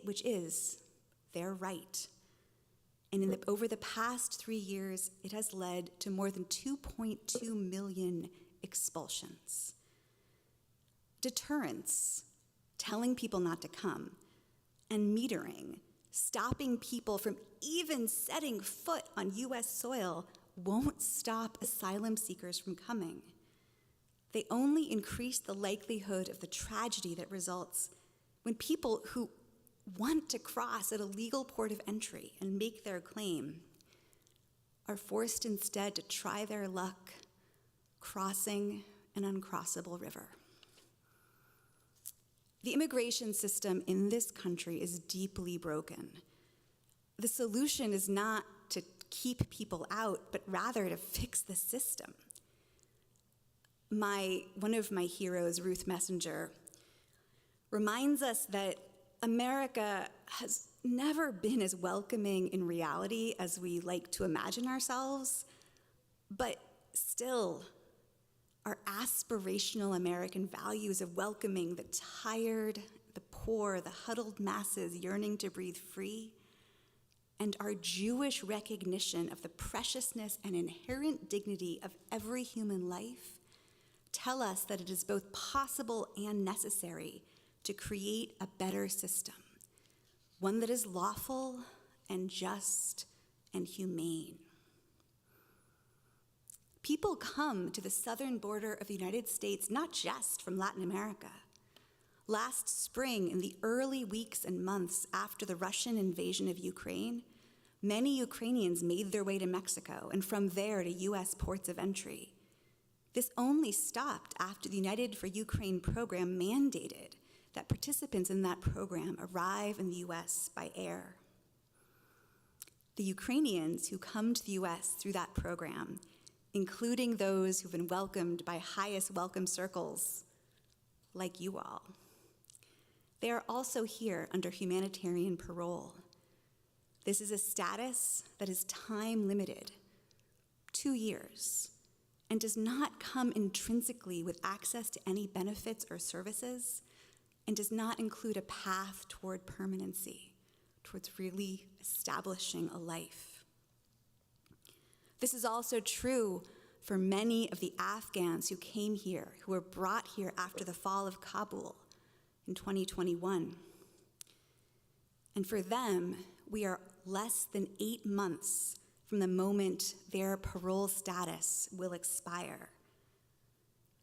which is their right. And over the past 3 years, it has led to more than 2.2 million expulsions. Deterrence, telling people not to come, and metering, stopping people from even setting foot on U.S. soil, won't stop asylum seekers from coming. They only increase the likelihood of the tragedy that results when people who want to cross at a legal port of entry and make their claim are forced instead to try their luck crossing an uncrossable river. The immigration system in this country is deeply broken. The solution is not to keep people out, but rather to fix the system. One of my heroes, Ruth Messenger, reminds us that America has never been as welcoming in reality as we like to imagine ourselves, but still, our aspirational American values of welcoming the tired, the poor, the huddled masses yearning to breathe free, and our Jewish recognition of the preciousness and inherent dignity of every human life tell us that it is both possible and necessary to create a better system, one that is lawful and just and humane. People come to the southern border of the United States not just from Latin America. Last spring, in the early weeks and months after the Russian invasion of Ukraine, Many Ukrainians made their way to Mexico and from there to U.S. ports of entry. This only stopped after the United for Ukraine program mandated that participants in that program arrive in the U.S. by air. The Ukrainians who come to the U.S. through that program, including those who've been welcomed by HIAS welcome circles, like you all, they are also here under humanitarian parole. This is a status that is time limited, 2 years, and does not come intrinsically with access to any benefits or services, and does not include a path toward permanency, towards really establishing a life. This is also true for many of the Afghans who came here, who were brought here after the fall of Kabul in 2021. And for them, we are less than 8 months from the moment their parole status will expire.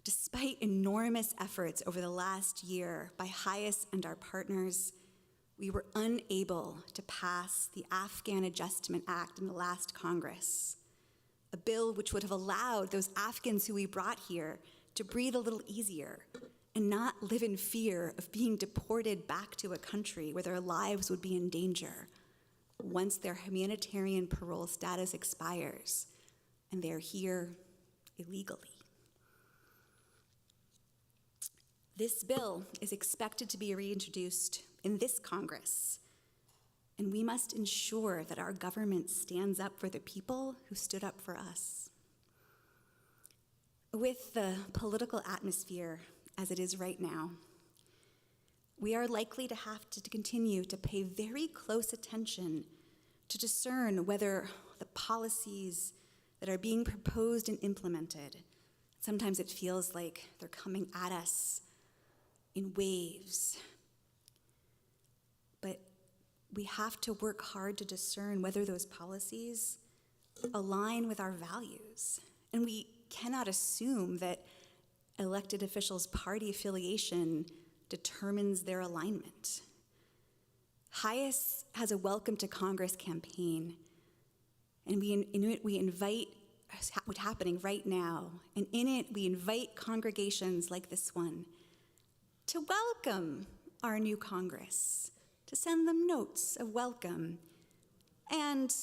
Despite enormous efforts over the last year by HIAS and our partners, we were unable to pass the Afghan Adjustment Act in the last Congress, a bill which would have allowed those Afghans who we brought here to breathe a little easier and not live in fear of being deported back to a country where their lives would be in danger once their humanitarian parole status expires and they're here illegally. This bill is expected to be reintroduced in this Congress, and we must ensure that our government stands up for the people who stood up for us. With the political atmosphere as it is right now, we are likely to have to continue to pay very close attention to discern whether the policies that are being proposed and implemented, sometimes it feels like they're coming at us in waves. But we have to work hard to discern whether those policies align with our values. And we cannot assume that elected officials' party affiliation determines their alignment. HIAS has a Welcome to Congress campaign, and in it we invite what's happening right now, and in it we invite congregations like this one to welcome our new Congress, to send them notes of welcome, and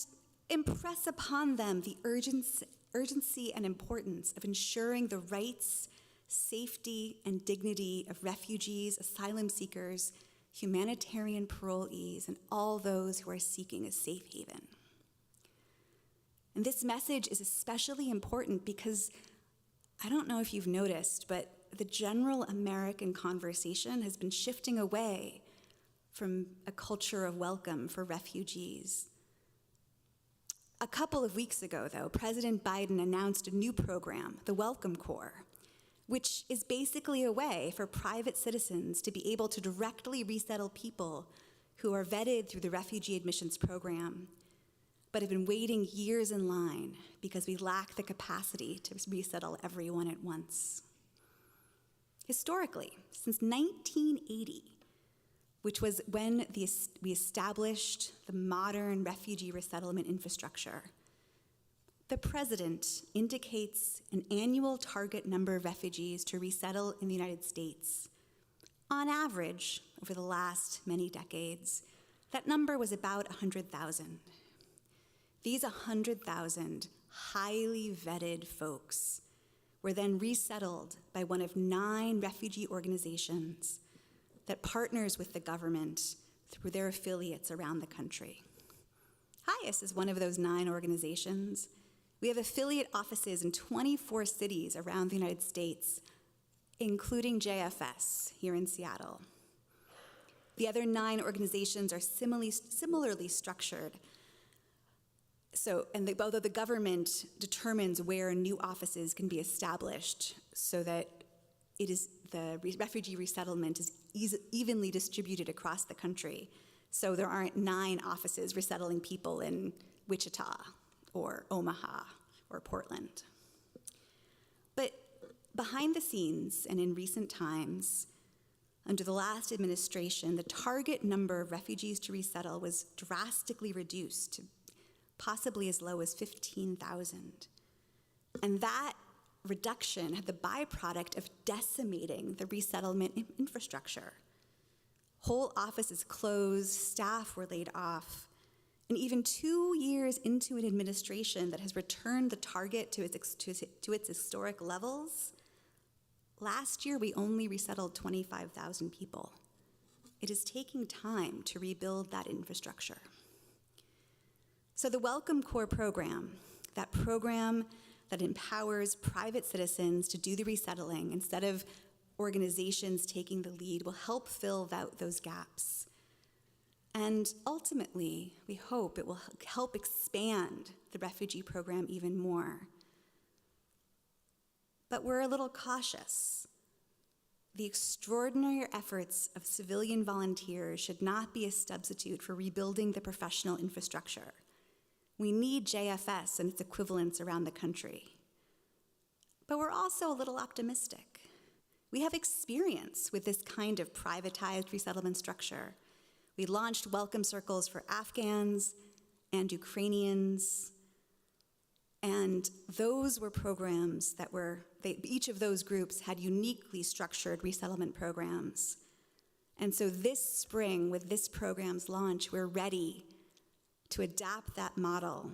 impress upon them the urgency and importance of ensuring the rights, safety, and dignity of refugees, asylum seekers, humanitarian parolees, and all those who are seeking a safe haven. And this message is especially important because I don't know if you've noticed, but the general American conversation has been shifting away from a culture of welcome for refugees. A couple of weeks ago, though, President Biden announced a new program, the Welcome Corps, which is basically a way for private citizens to be able to directly resettle people who are vetted through the Refugee Admissions Program, but have been waiting years in line because we lack the capacity to resettle everyone at once. Historically, since 1980, which was when we established the modern refugee resettlement infrastructure, the president indicates an annual target number of refugees to resettle in the United States. On average, over the last many decades, that number was about 100,000. These 100,000 highly vetted folks were then resettled by one of 9 refugee organizations that partners with the government through their affiliates around the country. HIAS is one of those 9 organizations. We have affiliate offices in 24 cities around the United States, including JFS here in Seattle. The other 9 organizations are similarly structured. Although the government determines where new offices can be established so that the refugee resettlement is evenly distributed across the country. So there aren't 9 offices resettling people in Wichita or Omaha or Portland. But behind the scenes and in recent times, under the last administration, the target number of refugees to resettle was drastically reduced possibly as low as 15,000. And that reduction had the byproduct of decimating the resettlement infrastructure. Whole offices closed, staff were laid off, and even 2 years into an administration that has returned the target to its historic levels, last year we only resettled 25,000 people. It is taking time to rebuild that infrastructure. So the Welcome Corps program, that program that empowers private citizens to do the resettling instead of organizations taking the lead, will help fill out those gaps. And ultimately, we hope it will help expand the refugee program even more. But we're a little cautious. The extraordinary efforts of civilian volunteers should not be a substitute for rebuilding the professional infrastructure. We need JFS and its equivalents around the country. But we're also a little optimistic. We have experience with this kind of privatized resettlement structure. We launched welcome circles for Afghans and Ukrainians, and those were programs that each of those groups had uniquely structured resettlement programs. And so this spring, with this program's launch, we're ready to adapt that model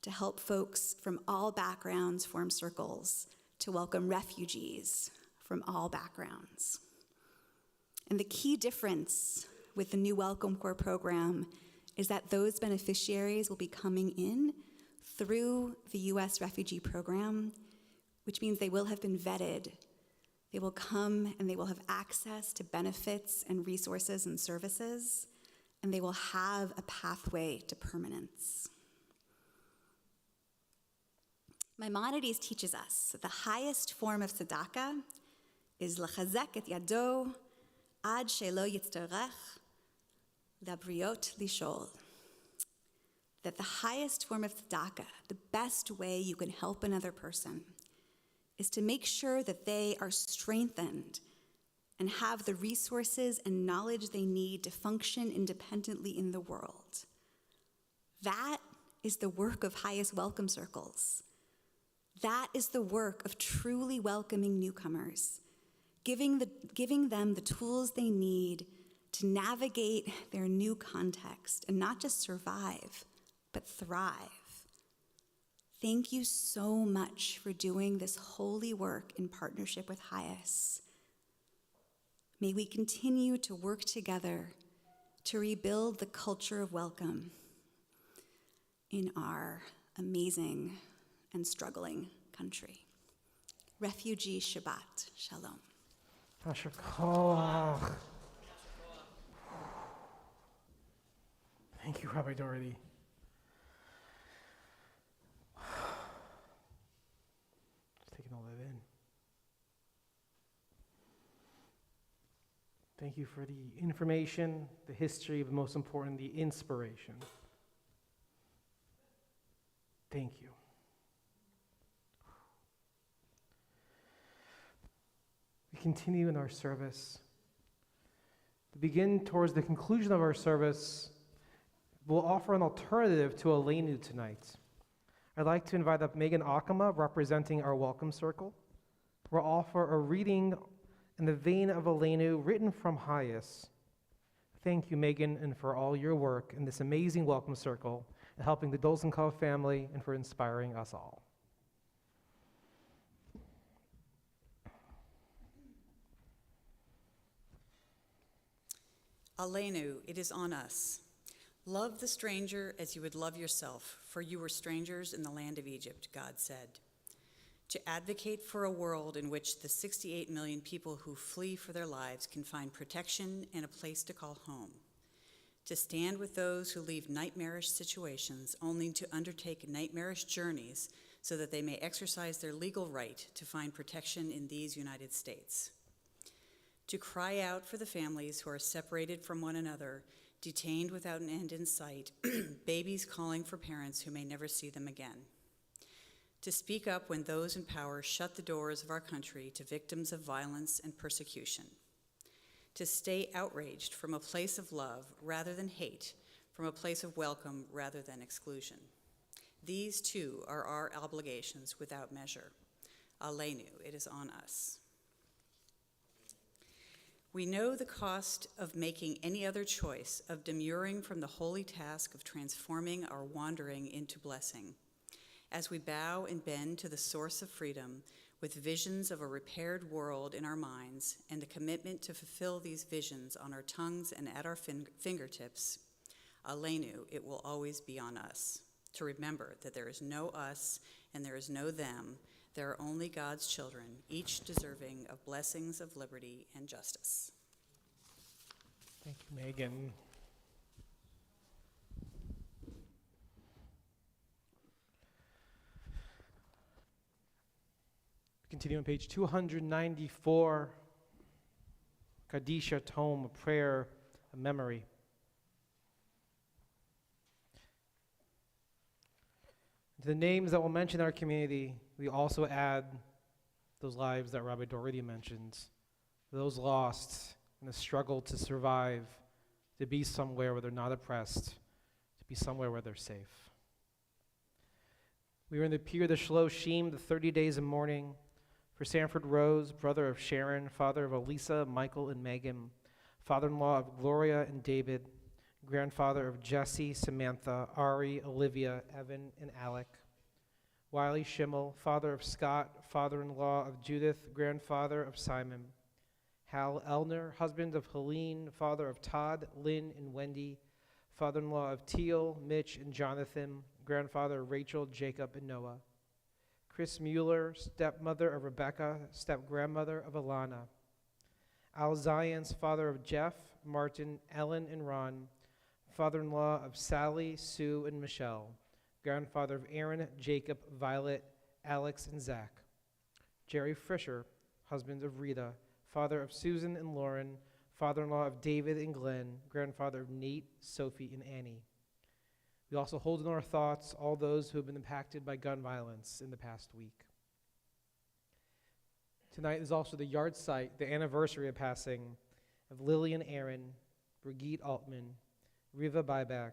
to help folks from all backgrounds form circles, to welcome refugees from all backgrounds. And the key difference with the new Welcome Corps program is that those beneficiaries will be coming in through the U.S. refugee program, which means they will have been vetted. They will come and they will have access to benefits and resources and services, and they will have a pathway to permanence. Maimonides teaches us that the highest form of tzedakah is l'chazek et yado ad shelo yitztarech labriot lishol. That the highest form of tzedakah, the best way you can help another person, is to make sure that they are strengthened and have the resources and knowledge they need to function independently in the world. That is the work of HIAS welcome circles. That is the work of truly welcoming newcomers, giving them the tools they need to navigate their new context and not just survive, but thrive. Thank you so much for doing this holy work in partnership with HIAS. May we continue to work together to rebuild the culture of welcome in our amazing and struggling country. Refugee Shabbat. Shalom. Thank you, Rabbi Doherty. Just taking all that in. Thank you for the information, the history, but most important, the inspiration. Thank you. We continue in our service. To begin towards the conclusion of our service, we'll offer an alternative to Aleinu tonight. I'd like to invite up Megan Akama, representing our Welcome Circle. We'll offer a reading in the vein of Aleinu, written from HIAS. Thank you, Megan, and for all your work in this amazing Welcome Circle, and helping the Dolzenkov family, and for inspiring us all. Aleinu, it is on us. Love the stranger as you would love yourself, for you were strangers in the land of Egypt, God said. To advocate for a world in which the 68 million people who flee for their lives can find protection and a place to call home. To stand with those who leave nightmarish situations only to undertake nightmarish journeys so that they may exercise their legal right to find protection in these United States. To cry out for the families who are separated from one another, detained without an end in sight, babies calling for parents who may never see them again. To speak up when those in power shut the doors of our country to victims of violence and persecution. To stay outraged from a place of love rather than hate, from a place of welcome rather than exclusion. These too are our obligations without measure. Aleinu, it is on us. We know the cost of making any other choice, of demurring from the holy task of transforming our wandering into blessing. As we bow and bend to the source of freedom, with visions of a repaired world in our minds and the commitment to fulfill these visions on our tongues and at our fingertips, Aleinu, it will always be on us, to remember that there is no us and there is no them. There are only God's children, each deserving of blessings of liberty and justice. Thank you, Megan. Continue on page 294, Kadisha Tome, a prayer of memory. To the names that we'll mention in our community, we also add those lives that Rabbi Dority mentions, those lost in the struggle to survive, to be somewhere where they're not oppressed, to be somewhere where they're safe. We were in the Pir the Shloshim, the 30 days of mourning, for Sanford Rose, brother of Sharon, father of Elisa, Michael, and Megan, father-in-law of Gloria and David, grandfather of Jesse, Samantha, Ari, Olivia, Evan, and Alec. Wiley Schimmel, father of Scott, father-in-law of Judith, grandfather of Simon. Hal Elner, husband of Helene, father of Todd, Lynn, and Wendy, father-in-law of Teal, Mitch, and Jonathan, grandfather of Rachel, Jacob, and Noah. Chris Mueller, stepmother of Rebecca, step-grandmother of Alana. Al Zions, father of Jeff, Martin, Ellen, and Ron, father-in-law of Sally, Sue, and Michelle, grandfather of Aaron, Jacob, Violet, Alex, and Zach. Jerry Fisher, husband of Rita, father of Susan and Lauren, father-in-law of David and Glenn, grandfather of Nate, Sophie, and Annie. We also hold in our thoughts all those who have been impacted by gun violence in the past week. Tonight is also the yard site, the anniversary of passing of Lillian Aaron, Brigitte Altman, Riva Byback,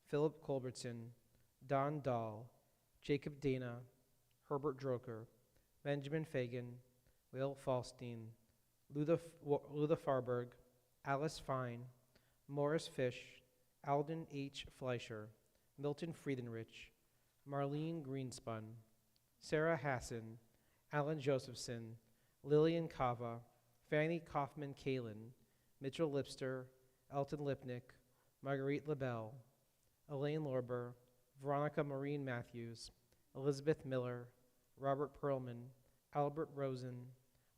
Philip Culbertson, Don Dahl, Jacob Dana, Herbert Droker, Benjamin Fagan, Will Falstein, Luther Farberg, Alice Fine, Morris Fish, Alden H. Fleischer, Milton Friedenrich, Marlene Greenspun, Sarah Hassan, Alan Josephson, Lillian Kava, Fanny Kaufman Kalin, Mitchell Lipster, Elton Lipnick, Marguerite LaBelle, Elaine Lorber, Veronica Maureen Matthews, Elizabeth Miller, Robert Perlman, Albert Rosen,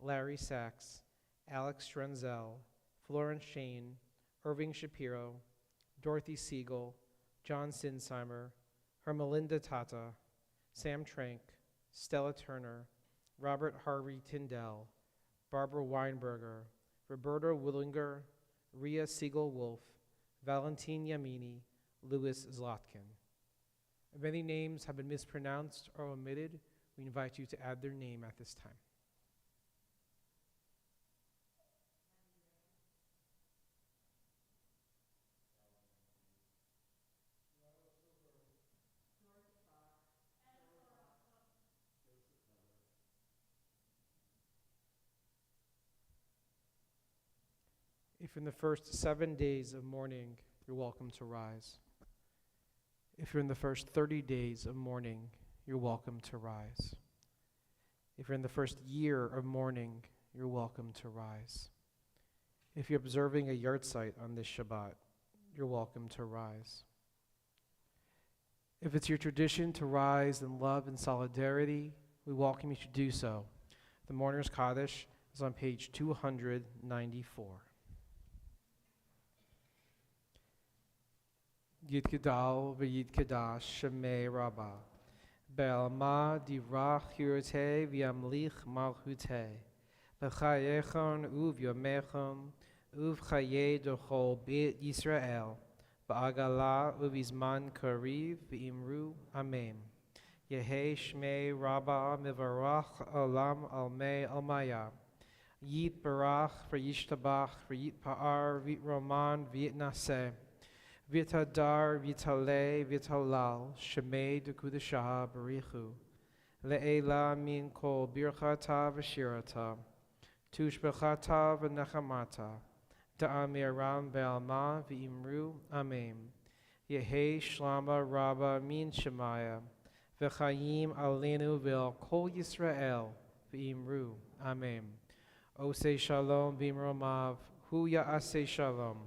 Larry Sachs, Alex Schrenzel, Florence Shane, Irving Shapiro, Dorothy Siegel, John Sinsheimer, Hermelinda Tata, Sam Trank, Stella Turner, Robert Harvey Tyndall, Barbara Weinberger, Roberta Willinger, Ria Siegel-Wolf, Valentine Yamini, Louis Zlotkin. If any names have been mispronounced or omitted, we invite you to add their name at this time. If in the first 7 days of mourning, you're welcome to rise. If you're in the first 30 days of mourning, you're welcome to rise. If you're in the first year of mourning, you're welcome to rise. If you're observing a yard site on this Shabbat, you're welcome to rise. If it's your tradition to rise in love and solidarity, we welcome you to do so. The Mourner's Kaddish is on page 294. Yitkedal v'yitkedash shemei Rabbah, be'alma divrach hirutei v'yamlich malchutei, b'chayechon u'v'yomechon u'v'chayei d'chol beit Yisrael, ba'agala u'v'zman kariv v'imru amen. Yehei shmei Rabbah mivarach olam almei almaya, yit barach v'yishtabach v'yit pa'ar v'yit roman v'yit naseh, Vitadar, Vitale, Vitalal, Shemei de Kudashah, Barichu, Le'ela min kol birchata v'shirata, Tushbechata v'nechamata, Da'amiram ve'alma v'imru, Amen. Yehi Shlama Rabba min Shemaya, V'chayim alenu ve'al kol Yisrael, v'imru, Amen. Ose shalom v'imromav, hu ya'aseh shalom.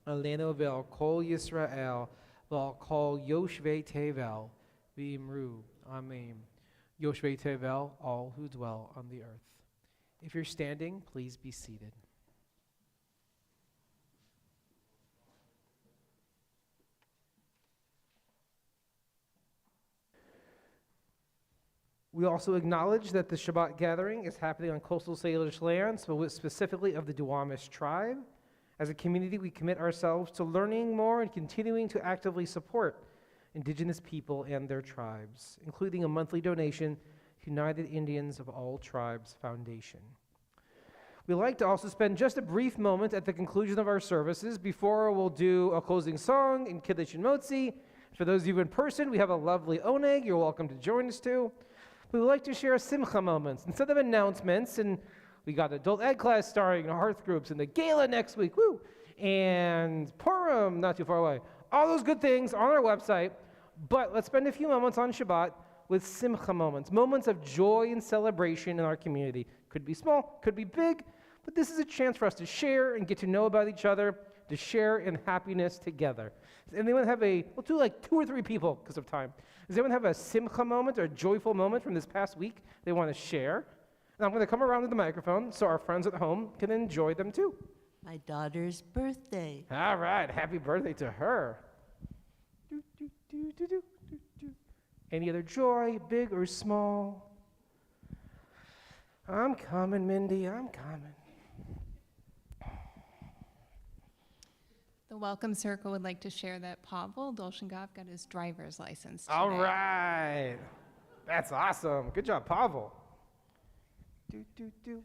Alenu ve'al kol Yisrael, ve'al kol Yoshvei Tevel, v'imru, Amen. Yoshvei Tevel, all who dwell on the earth. If you're standing, please be seated. We also acknowledge that the Shabbat gathering is happening on coastal Salish lands, but specifically of the Duwamish tribe. As a community, we commit ourselves to learning more and continuing to actively support Indigenous people and their tribes, including a monthly donation to United Indians of All Tribes Foundation. We'd like to also spend just a brief moment at the conclusion of our services before we'll do a closing song in Kiddush and Motzi. For those of you in person, we have a lovely oneg. You're welcome to join us too. We would like to share simcha moments instead of announcements, and we got adult ed class starting in hearth groups and the gala next week, woo! And Purim, not too far away. All those good things on our website, but let's spend a few moments on Shabbat with simcha moments, moments of joy and celebration in our community. Could be small, could be big, but this is a chance for us to share and get to know about each other, to share in happiness together. Does anyone have we'll do like 2 or 3 people because of time. Does anyone have a simcha moment or a joyful moment from this past week they want to share? And I'm going to come around to the microphone so our friends at home can enjoy them too. My daughter's birthday. All right, happy birthday to her. Do, do, do, do, do, do, do. Any other joy, big or small? I'm coming, Mindy, I'm coming. The Welcome Circle would like to share that Pavel Dolshengov got his driver's license today. All right. That's awesome. Good job, Pavel. Do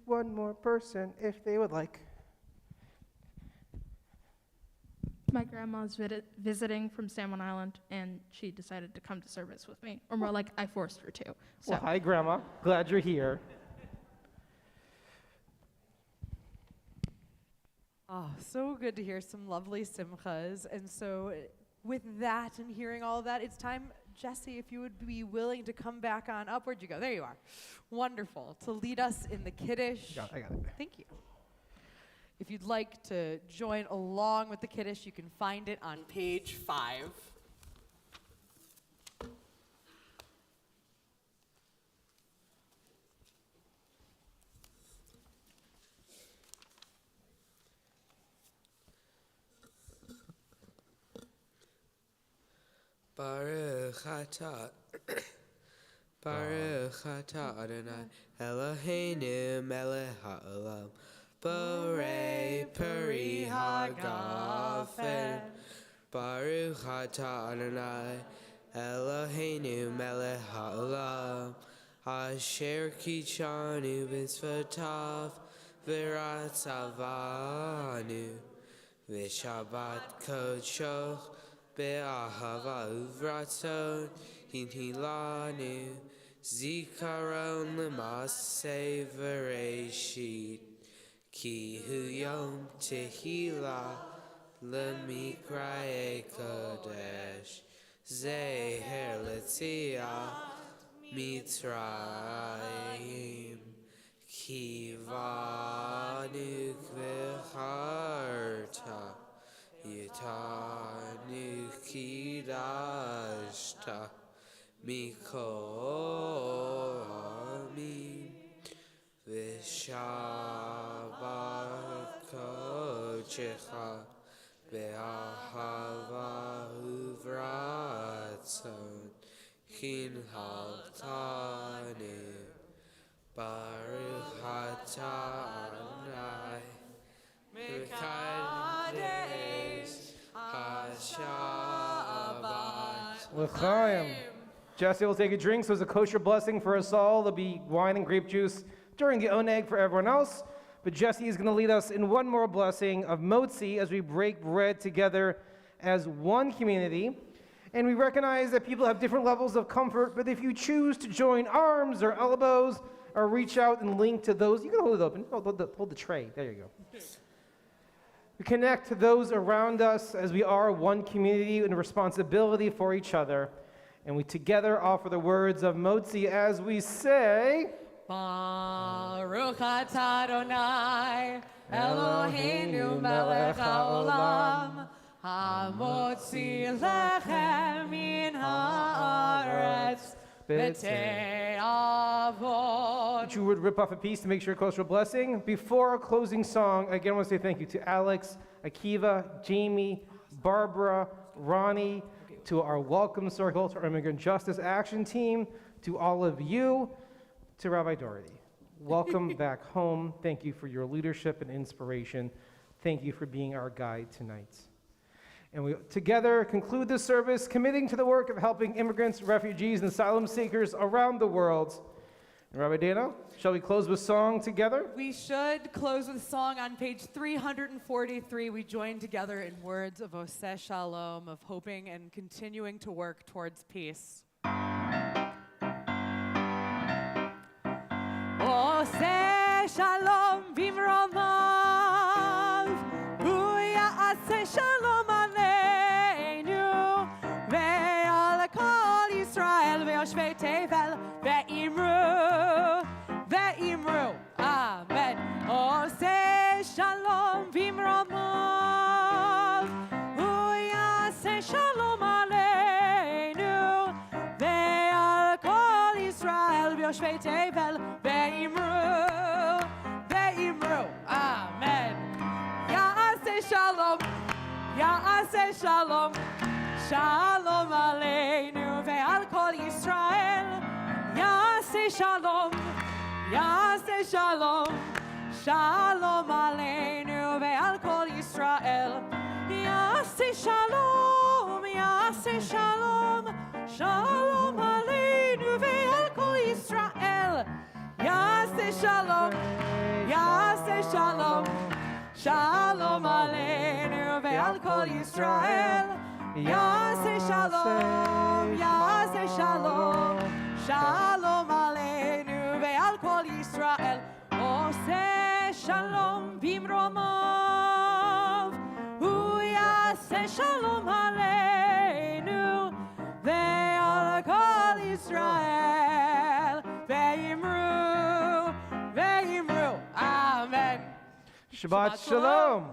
one more person if they would like. My grandma's visiting from San Juan Island, and she decided to come to service with me. Or more like, I forced her to. So. Well, hi, Grandma. Glad you're here. Oh, so good to hear some lovely simchas. And so with that and hearing all of that, it's time, Jesse, if you would be willing to come back on up. Where'd you go? There you are. Wonderful. To lead us in the Kiddush. I got it. Thank you. If you'd like to join along with the Kiddush, you can find it on page 5. Baruch atah Adonai Eloheinu melech haolam Borei peri hagafen Baruch atah Adonai Eloheinu melech haolam Asher kichanu b'tzvotav v'ratzavanu v'shabbat kodshoch Be'ahava uvratzon hinhilanu zikaron l'maseh v'reishit ki hu yom tehila l'mikraye kodesh zeher l'tziat mitzrayim ki vanu k'vecharta Yitanu kidashta mikol amin v'shabbat kodecha be'ahava uvratzon kinhaltanu baruch atah Adonai Mekadesh HaShabbat. L'chaim. Jesse will take a drink, so it's a kosher blessing for us all. There'll be wine and grape juice during the oneg for everyone else. But Jesse is going to lead us in one more blessing of motzi as we break bread together as one community. And we recognize that people have different levels of comfort, but if you choose to join arms or elbows or reach out and link to those, you can hold it open. Hold the tray. There you go. We connect to those around us as we are one community in responsibility for each other. And we together offer the words of Motzi as we say, Baruch atah Adonai, Eloheinu melech haolam, hamotzi lechem min haaretz b'te'avot. that you would rip off a piece to make sure it calls for a blessing. Before our closing song, again, I want to say thank you to Alex, Akiva, Jamie, Barbara, Ronnie, to our Welcome Circle, to our Immigrant Justice Action Team, to all of you, to Rabbi Doherty. Welcome back home. Thank you for your leadership and inspiration. Thank you for being our guide tonight. And we together conclude this service, committing to the work of helping immigrants, refugees, and asylum seekers around the world. And Rabbi Dana, shall we close with song together? We should close with a song on page 343. We join together in words of Oseh Shalom, of hoping and continuing to work towards peace. Oseh Shalom bimromav, hu ya'aseh shalom aleinu, ve'al kol Yisrael ve'yoshvei tevel ve'imru, amen. Oseh shalom bimromav, hu ya'aseh shalom aleinu, ve'al kol Yisrael ve'yoshvei tevel ve'imru, amen. Ya'aseh shalom, ya'aseh shalom, shalom aleinu ve'al kol Yisrael. Ya'aseh shalom, ya'aseh shalom, shalom aleinu ve'al kol Yisrael. Ya'aseh shalom, ya'aseh shalom, shalom aleinu ve'al kol Yisrael. Ya'aseh shalom, ya'aseh shalom, shalom aleinu ve'al kol Yisrael. Ya'aseh shalom, ya'aseh shalom, shalom aleinu ve'al kol Yisrael. Oseh shalom bimromav, hu ya'aseh shalom aleinu ve'al kol Yisrael. Ve'imru, amen. Shabbat shalom.